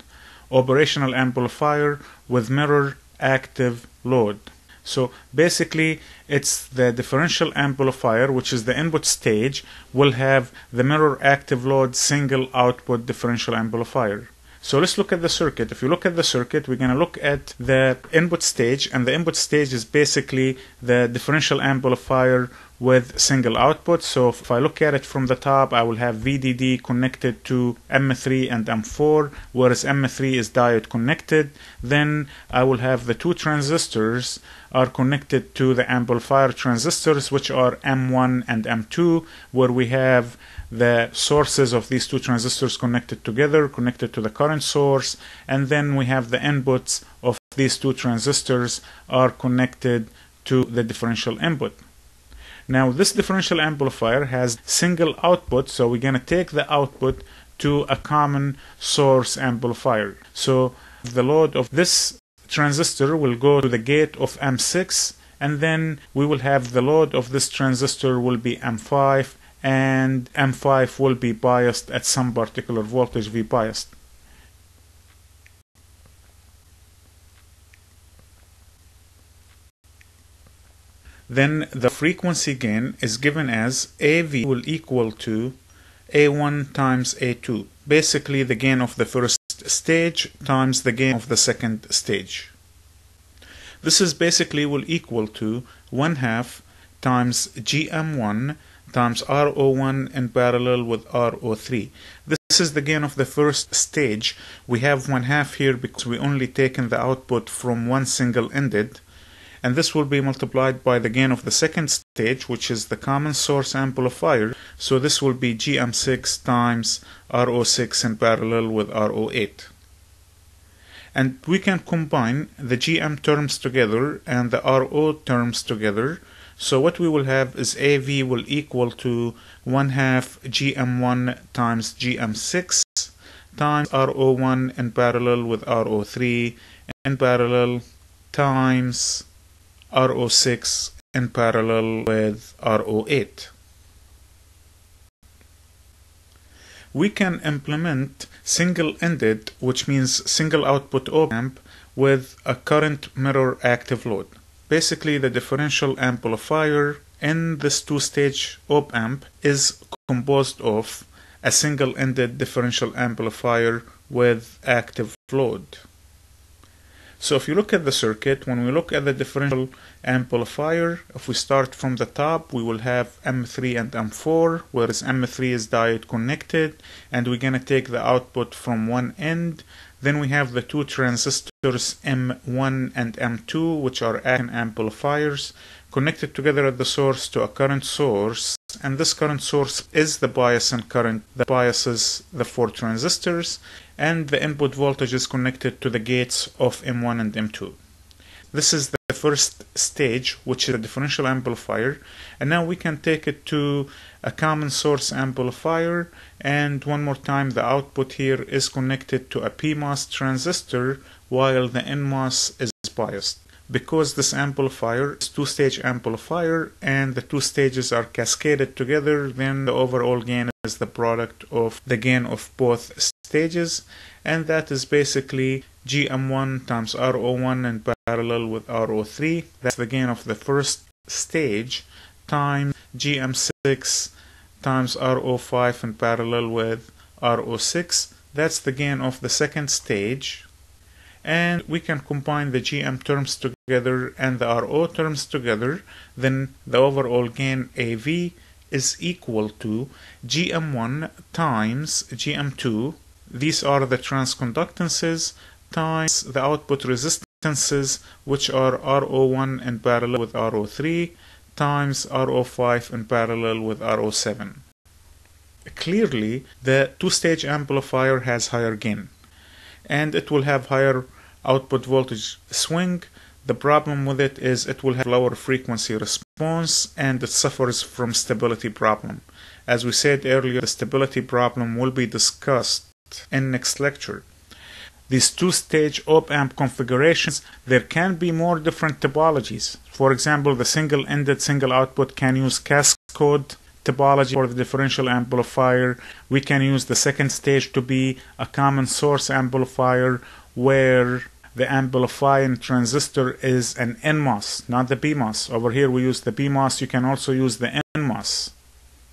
operational amplifier with mirror active load. So basically it's the differential amplifier, which is the input stage, will have the mirror active load single output differential amplifier. So let's look at the circuit. If you look at the circuit, we're going to look at the input stage, and the input stage is basically the differential amplifier with single output. So if I look at it from the top, I will have VDD connected to M3 and M4, whereas M3 is diode connected. Then I will have the two transistors are connected to the amplifier transistors, which are M1 and M2, where we have the sources of these two transistors connected together, connected to the current source, and then we have the inputs of these two transistors are connected to the differential input. Now this differential amplifier has single output, so we're going to take the output to a common source amplifier. So the load of this transistor will go to the gate of M6, and then we will have the load of this transistor will be M5, and M5 will be biased at some particular voltage V biased. Then the frequency gain is given as AV will equal to A1 times A2. Basically the gain of the first stage times the gain of the second stage. This is basically will equal to 1/2 times GM1 times RO1 in parallel with RO3. This is the gain of the first stage. We have 1/2 here because we only taken the output from one single ended, and this will be multiplied by the gain of the second stage, which is the common source amplifier. So this will be GM6 times RO6 in parallel with RO8. And we can combine the GM terms together and the RO terms together. So what we will have is AV will equal to 1/2 GM1 times GM6 times RO1 in parallel with RO3 in parallel times RO6 in parallel with RO8. We can implement single-ended, which means single output op-amp with a current mirror active load. Basically the differential amplifier in this two-stage op-amp is composed of a single-ended differential amplifier with active load. So if you look at the circuit, when we look at the differential amplifier, if we start from the top, we will have M3 and M4, whereas M3 is diode connected, and we're going to take the output from one end. Then we have the two transistors M1 and M2, which are acting amplifiers, connected together at the source to a current source, and this current source is the bias and current that biases the four transistors, and the input voltage is connected to the gates of M1 and M2. This is the first stage, which is a differential amplifier, and now we can take it to a common source amplifier, and one more time the output here is connected to a PMOS transistor while the NMOS is biased. Because this amplifier is two-stage amplifier and the two stages are cascaded together, then the overall gain is the product of the gain of both stages, and that is basically GM1 times RO1 in parallel with RO3. That's the gain of the first stage times GM6 times RO5 in parallel with RO6. That's the gain of the second stage. And we can combine the GM terms together and the RO terms together. Then the overall gain AV is equal to GM1 times GM2. These are the transconductances times the output resistances, which are RO1 in parallel with RO3 times RO5 in parallel with RO7. Clearly, the two-stage amplifier has higher gain, and it will have higher output voltage swing. The problem with it is it will have lower frequency response, and it suffers from stability problem. As we said earlier, the stability problem will be discussed in next lecture. These two-stage op-amp configurations, there can be more different topologies. For example, the single-ended single output can use Cascoded topology for the differential amplifier. We can use the second stage to be a common source amplifier where the amplifying transistor is an NMOS, not the PMOS. Over here we use the PMOS. You can also use the NMOS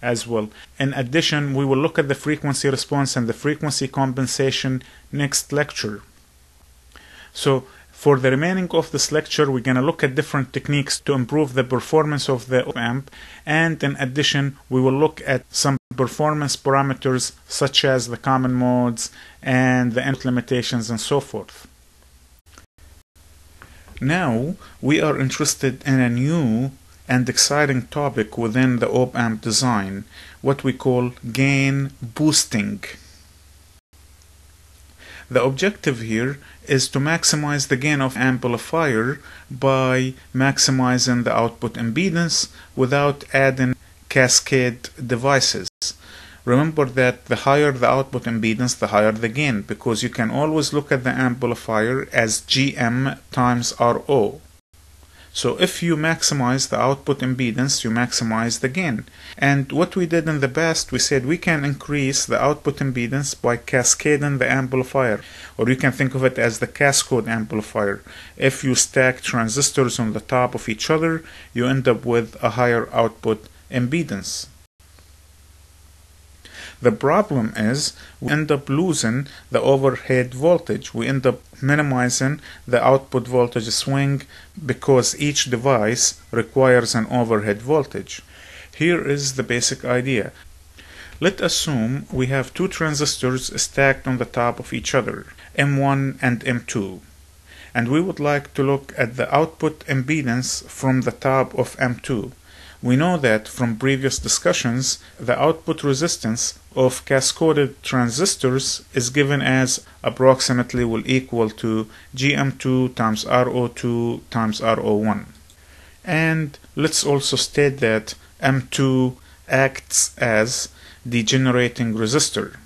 as well. In addition, we will look at the frequency response and the frequency compensation next lecture. So for the remaining of this lecture, we're going to look at different techniques to improve the performance of the op-amp, and in addition, we will look at some performance parameters such as the common modes and the input limitations and so forth. Now, we are interested in a new and exciting topic within the op-amp design, what we call gain boosting. The objective here is to maximize the gain of amplifier by maximizing the output impedance without adding cascade devices. Remember that the higher the output impedance, the higher the gain, because you can always look at the amplifier as GM times RO. So if you maximize the output impedance, you maximize the gain. And what we did in the past, we said we can increase the output impedance by cascading the amplifier, or you can think of it as the cascode amplifier. If you stack transistors on the top of each other, you end up with a higher output impedance. The problem is we end up losing the overhead voltage. We end up minimizing the output voltage swing because each device requires an overhead voltage. Here is the basic idea. Let's assume we have two transistors stacked on the top of each other, M1 and M2. And we would like to look at the output impedance from the top of M2. We know that from previous discussions, the output resistance of cascoded transistors is given as approximately will equal to GM2 times RO2 times RO1. And let's also state that M2 acts as the generating resistor.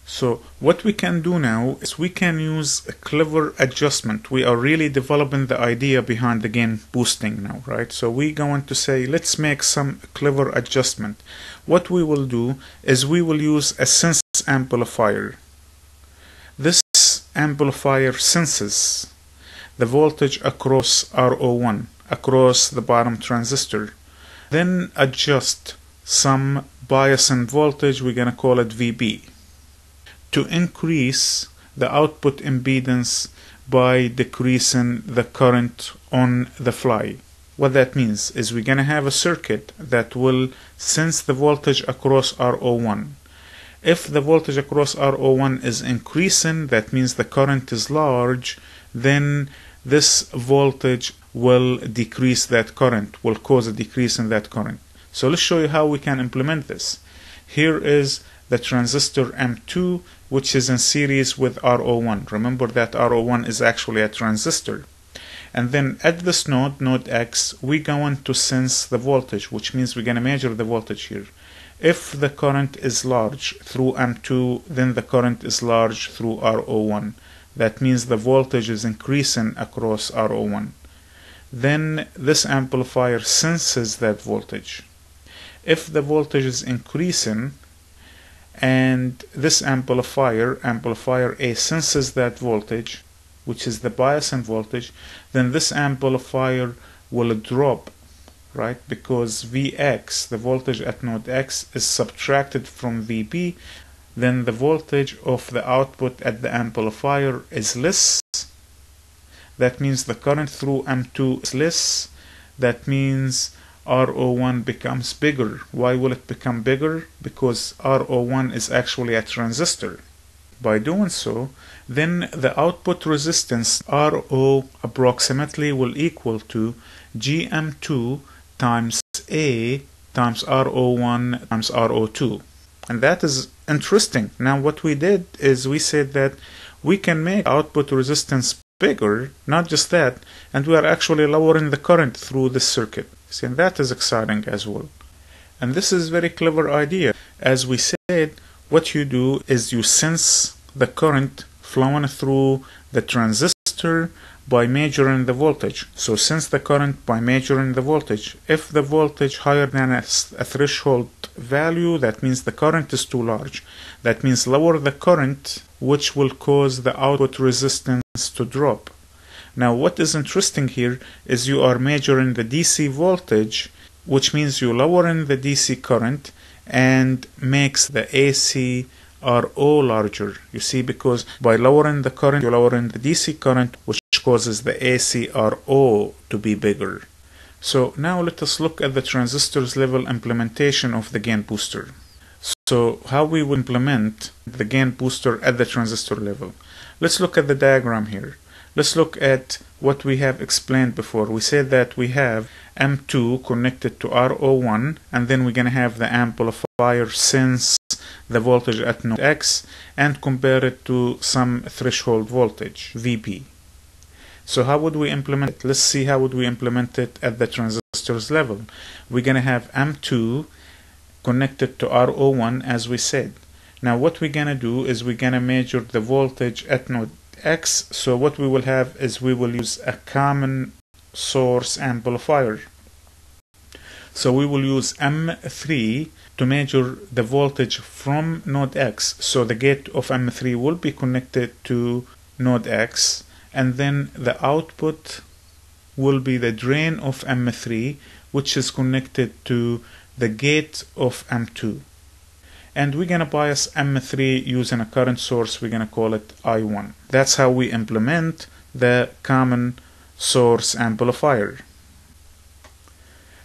So what we can do now is we can use a clever adjustment. We are really developing the idea behind the gain boosting now, right? So we're going to say, let's make some clever adjustment. What we will do is we will use a sense amplifier. This amplifier senses the voltage across RO1, across the bottom transistor. Then adjust some biasing voltage, we're going to call it VB, to increase the output impedance by decreasing the current on the fly. What that means is we're going to have a circuit that will sense the voltage across RO1. If the voltage across RO1 is increasing, that means the current is large, then this voltage will decrease that current, will cause a decrease in that current. So let's show you how we can implement this. Here is the transistor M2, which is in series with RO1. Remember that RO1 is actually a transistor. And then at this node, node X, we're going to sense the voltage, which means we're going to measure the voltage here. If the current is large through M2, then the current is large through RO1. That means the voltage is increasing across RO1. Then this amplifier senses that voltage. If the voltage is increasing, and this amplifier A, senses that voltage, which is the biasing voltage, then this amplifier will drop, right? Because Vx, the voltage at node X, is subtracted from Vb, then the voltage of the output at the amplifier is less. That means the current through M2 is less. That means RO1 becomes bigger. Why will it become bigger? Because RO1 is actually a transistor. By doing so, then the output resistance RO approximately will equal to GM2 times A times RO1 times RO2. And that is interesting. Now what we did is we said that we can make output resistance bigger, not just that, and we are actually lowering the current through this circuit. See, and that is exciting as well. And this is a very clever idea. As we said, what you do is you sense the current flowing through the transistor by measuring the voltage. So sense the current by measuring the voltage. If the voltage higher than a threshold value, that means the current is too large. That means lower the current, which will cause the output resistance to drop. Now what is interesting here is you are measuring the DC voltage, which means you lowering the DC current and makes the AC RO larger. You see, because by lowering the current, you're lowering the DC current, which causes the AC RO to be bigger. So now let us look at the transistors level implementation of the gain booster. So how we will implement the gain booster at the transistor level. Let's look at the diagram here. Let's look at what we have explained before. We said that we have M2 connected to RO1, and then we're going to have the amplifier sense the voltage at node X and compare it to some threshold voltage, VB. So how would we implement it? Let's see how would we implement it at the transistors level. We're going to have M2 connected to RO1 as we said. Now what we're going to do is we're going to measure the voltage at node X. So what we will have is we will use a common source amplifier. So we will use M3 to measure the voltage from node X. So the gate of M3 will be connected to node X, and then the output will be the drain of M3, which is connected to the gate of M2. And we're going to bias M3 using a current source. We're going to call it I1. That's how we implement the common source amplifier.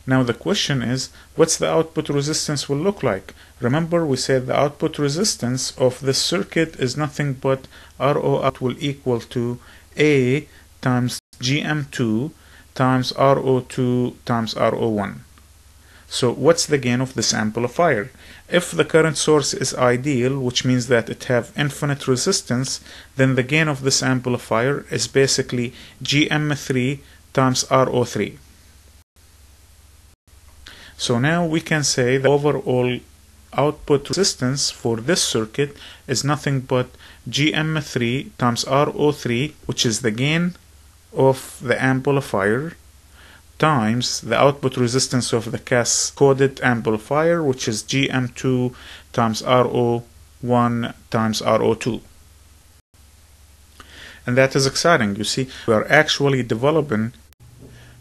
Now the question is, what's the output resistance will look like? Remember, we said the output resistance of this circuit is nothing but RO out will equal to A times GM2 times RO2 times RO1. So what's the gain of this amplifier? If the current source is ideal, which means that it have infinite resistance, then the gain of this amplifier is basically GM3 times RO3. So now we can say the overall output resistance for this circuit is nothing but GM3 times RO3, which is the gain of the amplifier, times the output resistance of the cascoded amplifier, which is GM2 times RO1 times RO2. And that is exciting. You see, we are actually developing.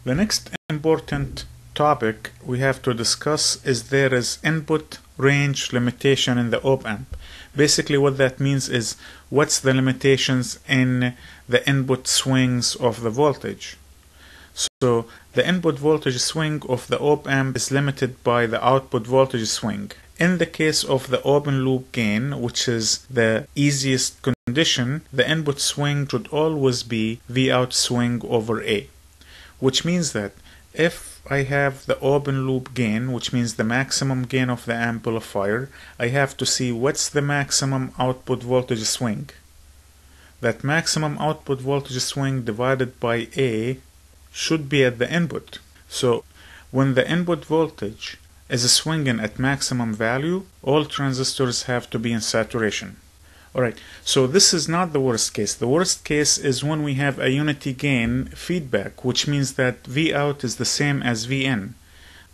The next important topic we have to discuss is there is input range limitation in the op-amp. Basically what that means is what's the limitations in the input swings of the voltage. So the input voltage swing of the op-amp is limited by the output voltage swing. In the case of the open loop gain, which is the easiest condition, the input swing should always be V out swing over A, which means that if I have the open loop gain, which means the maximum gain of the amplifier, I have to see what's the maximum output voltage swing. That maximum output voltage swing divided by A should be at the input. So when the input voltage is swinging at maximum value, all transistors have to be in saturation. Alright, so this is not the worst case. The worst case is when we have a unity gain feedback, which means that V out is the same as V in.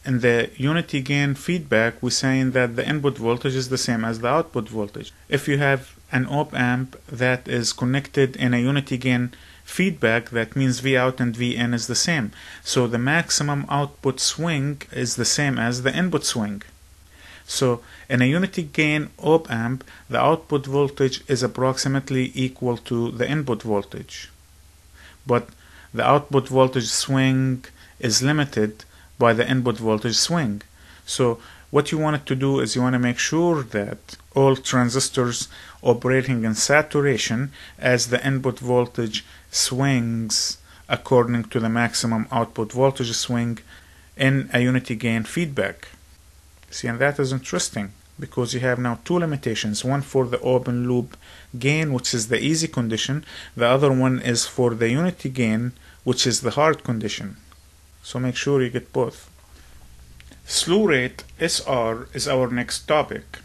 In the unity gain feedback, we're saying that the input voltage is the same as the output voltage. If you have an op-amp that is connected in a unity gain feedback, that means V out and V in is the same. So the maximum output swing is the same as the input swing. So in a unity gain op-amp, the output voltage is approximately equal to the input voltage. But the output voltage swing is limited by the input voltage swing. So what you want to do is you want to make sure that all transistors operating in saturation as the input voltage swings according to the maximum output voltage swing in a unity gain feedback. See, and that is interesting because you have now two limitations, one for the open loop gain, which is the easy condition, the other one is for the unity gain, which is the hard condition. So make sure you get both. Slew rate SR is our next topic.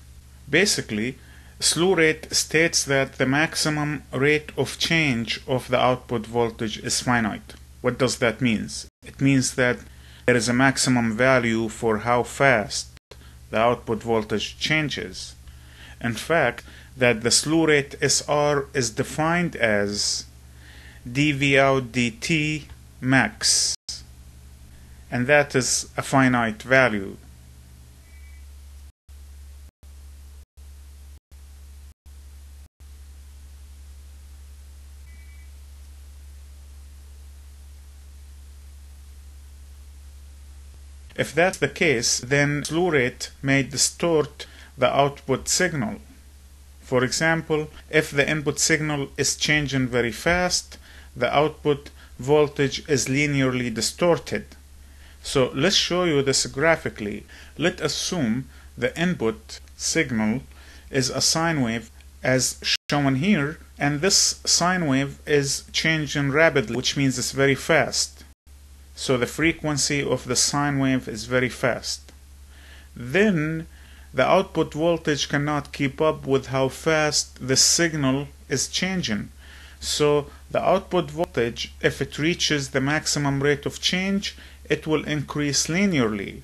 Basically, slew rate states that the maximum rate of change of the output voltage is finite. What does that mean? It means that there is a maximum value for how fast the output voltage changes. In fact, that the slew rate SR is defined as dV out dt max, and that is a finite value. If that's the case, then slew rate may distort the output signal. For example, if the input signal is changing very fast, the output voltage is linearly distorted. So let's show you this graphically. Let's assume the input signal is a sine wave as shown here, and this sine wave is changing rapidly, which means it's very fast. So the frequency of the sine wave is very fast. Then the output voltage cannot keep up with how fast the signal is changing. So the output voltage, if it reaches the maximum rate of change, it will increase linearly.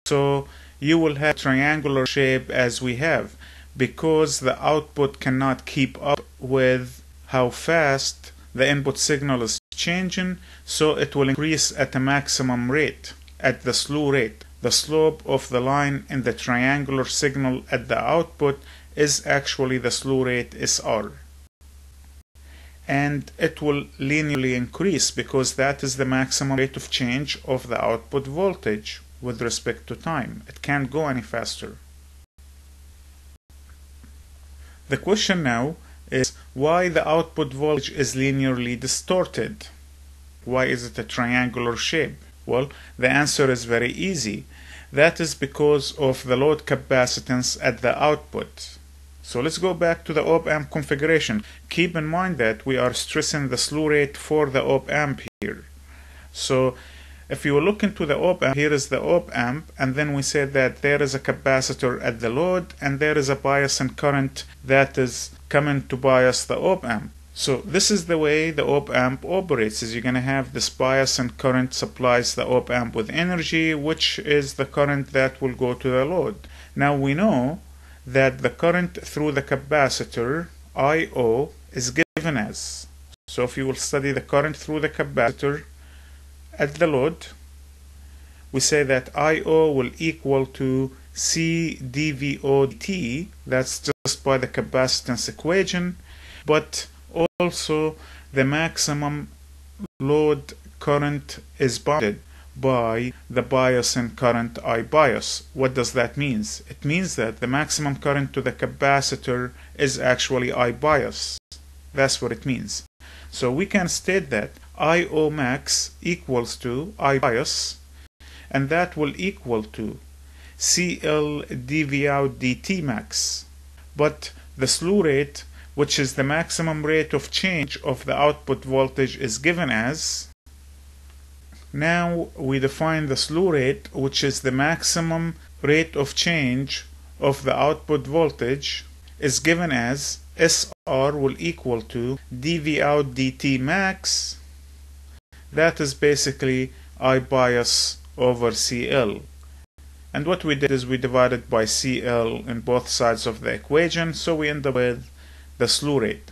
So you will have a triangular shape as we have, because the output cannot keep up with how fast the input signal is changing, so it will increase at a maximum rate, at the slew rate. The slope of the line in the triangular signal at the output is actually the slew rate SR. And it will linearly increase because that is the maximum rate of change of the output voltage with respect to time. It can't go any faster. The question now is why the output voltage is linearly distorted. Why is it a triangular shape? Well, the answer is very easy. That is because of the load capacitance at the output. So let's go back to the op-amp configuration. Keep in mind that we are stressing the slew rate for the op-amp here. So if you look into the op-amp, here is the op-amp, and then we said that there is a capacitor at the load and there is a bias and current that is coming to bias the op-amp. So this is the way the op-amp operates, is you're going to have this bias and current supplies the op-amp with energy, which is the current that will go to the load. Now we know that the current through the capacitor, I.O., is given as. So if you will study the current through the capacitor at the load, we say that I.O. will equal to C dVO dt, that's just by the capacitance equation, but also the maximum load current is bounded by the bias and current I bias. What does that mean? It means that the maximum current to the capacitor is actually I bias. That's what it means. So we can state that I.O. max equals to I bias, and that will equal to CL dV out dt max. But the slew rate, which is the maximum rate of change of the output voltage, is given as. Now we define the slew rate, which is the maximum rate of change of the output voltage, is given as SR will equal to dV out dt max. That is basically I bias over CL. And what we did is we divided by CL in both sides of the equation, so we end up with the slew rate.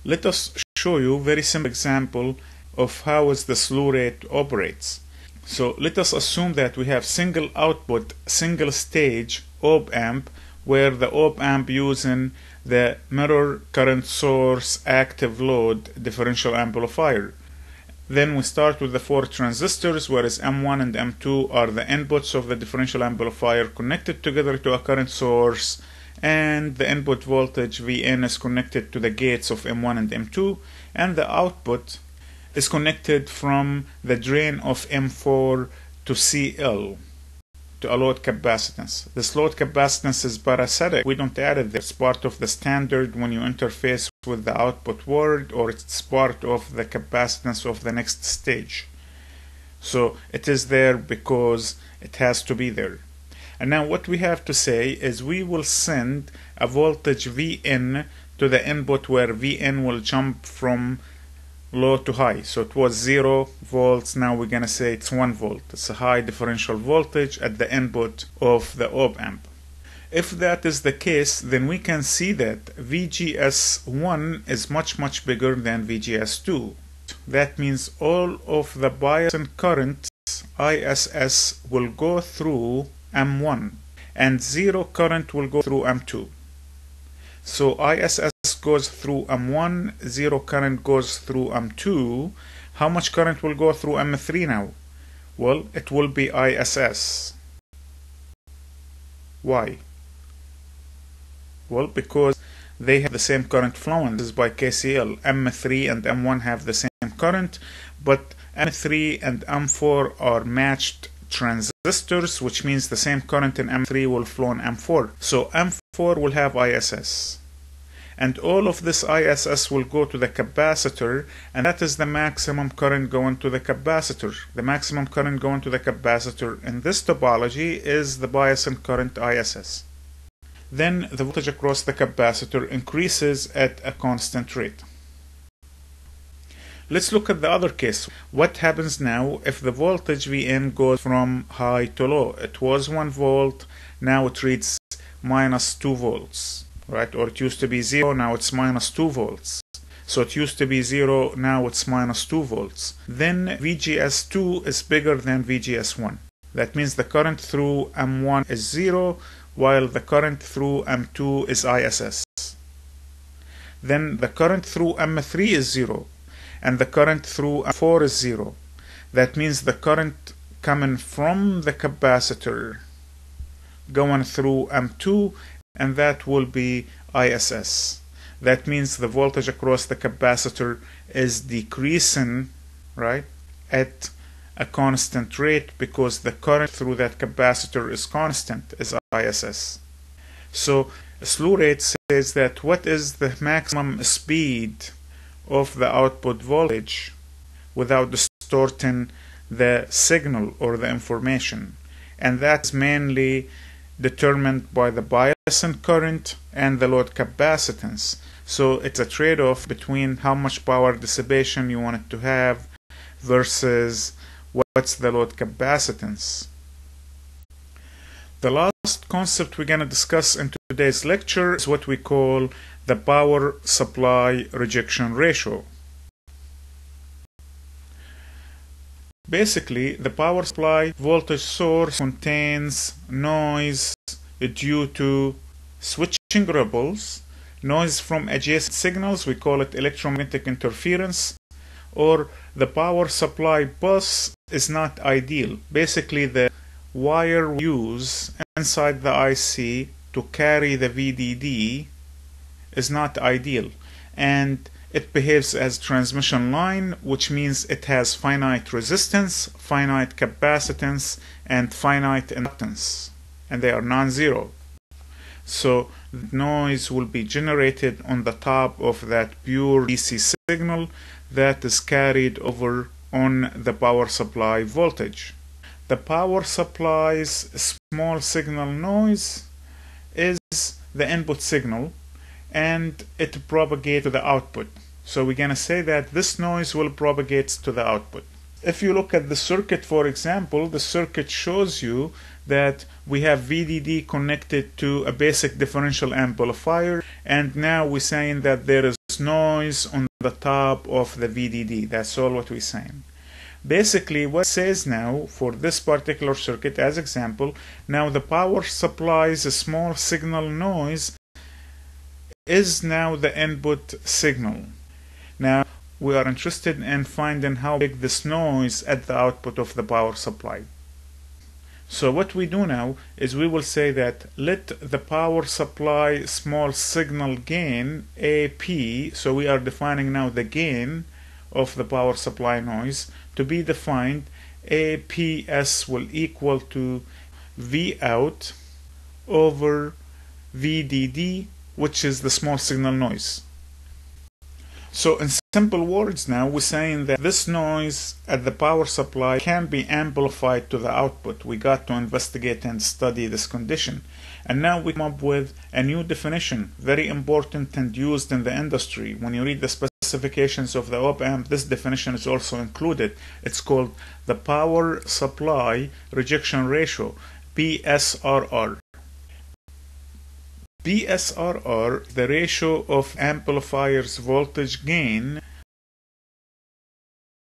Let us show you a very simple example of how is the slew rate operates. So let us assume that we have single output, single stage op-amp, where the op-amp using the mirror current source active load differential amplifier. Then we start with the 4 transistors, whereas M1 and M2 are the inputs of the differential amplifier connected together to a current source, and the input voltage Vn is connected to the gates of M1 and M2, and the output is connected from the drain of M4 to CL, to a load capacitance. This load capacitance is parasitic. We don't add it there. It's part of the standard when you interface with the output word, or it's part of the capacitance of the next stage. So it is there because it has to be there. And now what we have to say is we will send a voltage Vn to the input, where Vn will jump from low to high. So it was 0 volts, now we're gonna say it's 1 volt. It's a high differential voltage at the input of the op-amp. If that is the case, then we can see that VGS1 is much bigger than VGS2. That means all of the bias and currents ISS will go through M1, and 0 current will go through M2. So ISS goes through M1, 0 current goes through M2. How much current will go through M3 now? Well, it will be ISS. Why? Well, because they have the same current flowing. This is by KCL. M3 and M1 have the same current, but M3 and M4 are matched transistors, which means the same current in M3 will flow in M4. So M4 will have ISS. And all of this ISS will go to the capacitor, and that is the maximum current going to the capacitor. The maximum current going to the capacitor in this topology is the bias and current ISS. Then the voltage across the capacitor increases at a constant rate. Let's look at the other case. What happens now if the voltage Vn goes from high to low? It was 1 volt, now it reads minus 2 volts. Right? Or it used to be 0, now it's minus 2 volts. So it used to be 0, now it's minus 2 volts. Then VGS2 is bigger than VGS1. That means the current through M1 is 0, while the current through M2 is ISS. Then the current through M3 is 0, and the current through M4 is 0. That means the current coming from the capacitor going through M2, and that will be ISS. That means the voltage across the capacitor is decreasing, right, at a constant rate, because the current through that capacitor is constant, is ISS. So slew rate says that what is the maximum speed of the output voltage without distorting the signal or the information, and that's mainly determined by the bias and current and the load capacitance. So it's a trade-off between how much power dissipation you want it to have versus what's the load capacitance. The last concept we're going to discuss in today's lecture is what we call the power supply rejection ratio. Basically, the power supply voltage source contains noise due to switching ripples, noise from adjacent signals, we call it electromagnetic interference, or the power supply bus is not ideal. Basically, the wire we use inside the IC to carry the VDD is not ideal, and it behaves as transmission line, which means it has finite resistance, finite capacitance, and finite inductance, and they are non-zero. So noise will be generated on the top of that pure DC signal that is carried over on the power supply voltage. The power supply's small signal noise is the input signal, and it propagates to the output. So we're going to say that this noise will propagate to the output. If you look at the circuit, for example, the circuit shows you that we have VDD connected to a basic differential amplifier, and now we're saying that there is noise on the top of the VDD. That's all what we're saying. Basically, what it says now for this particular circuit as example, now the power supply's small signal noise is now the input signal. Now we are interested in finding how big this noise at the output of the power supply. So what we do now is we will say that let the power supply small signal gain AP, so we are defining now the gain of the power supply noise to be defined APS will equal to V out over VDD, which is the small signal noise. So in simple words now, we're saying that this noise at the power supply can be amplified to the output. We got to investigate and study this condition. And now we come up with a new definition, very important and used in the industry. When you read the specifications of the op-amp, this definition is also included. It's called the power supply rejection ratio, PSRR. PSRR, the ratio of amplifier's voltage gain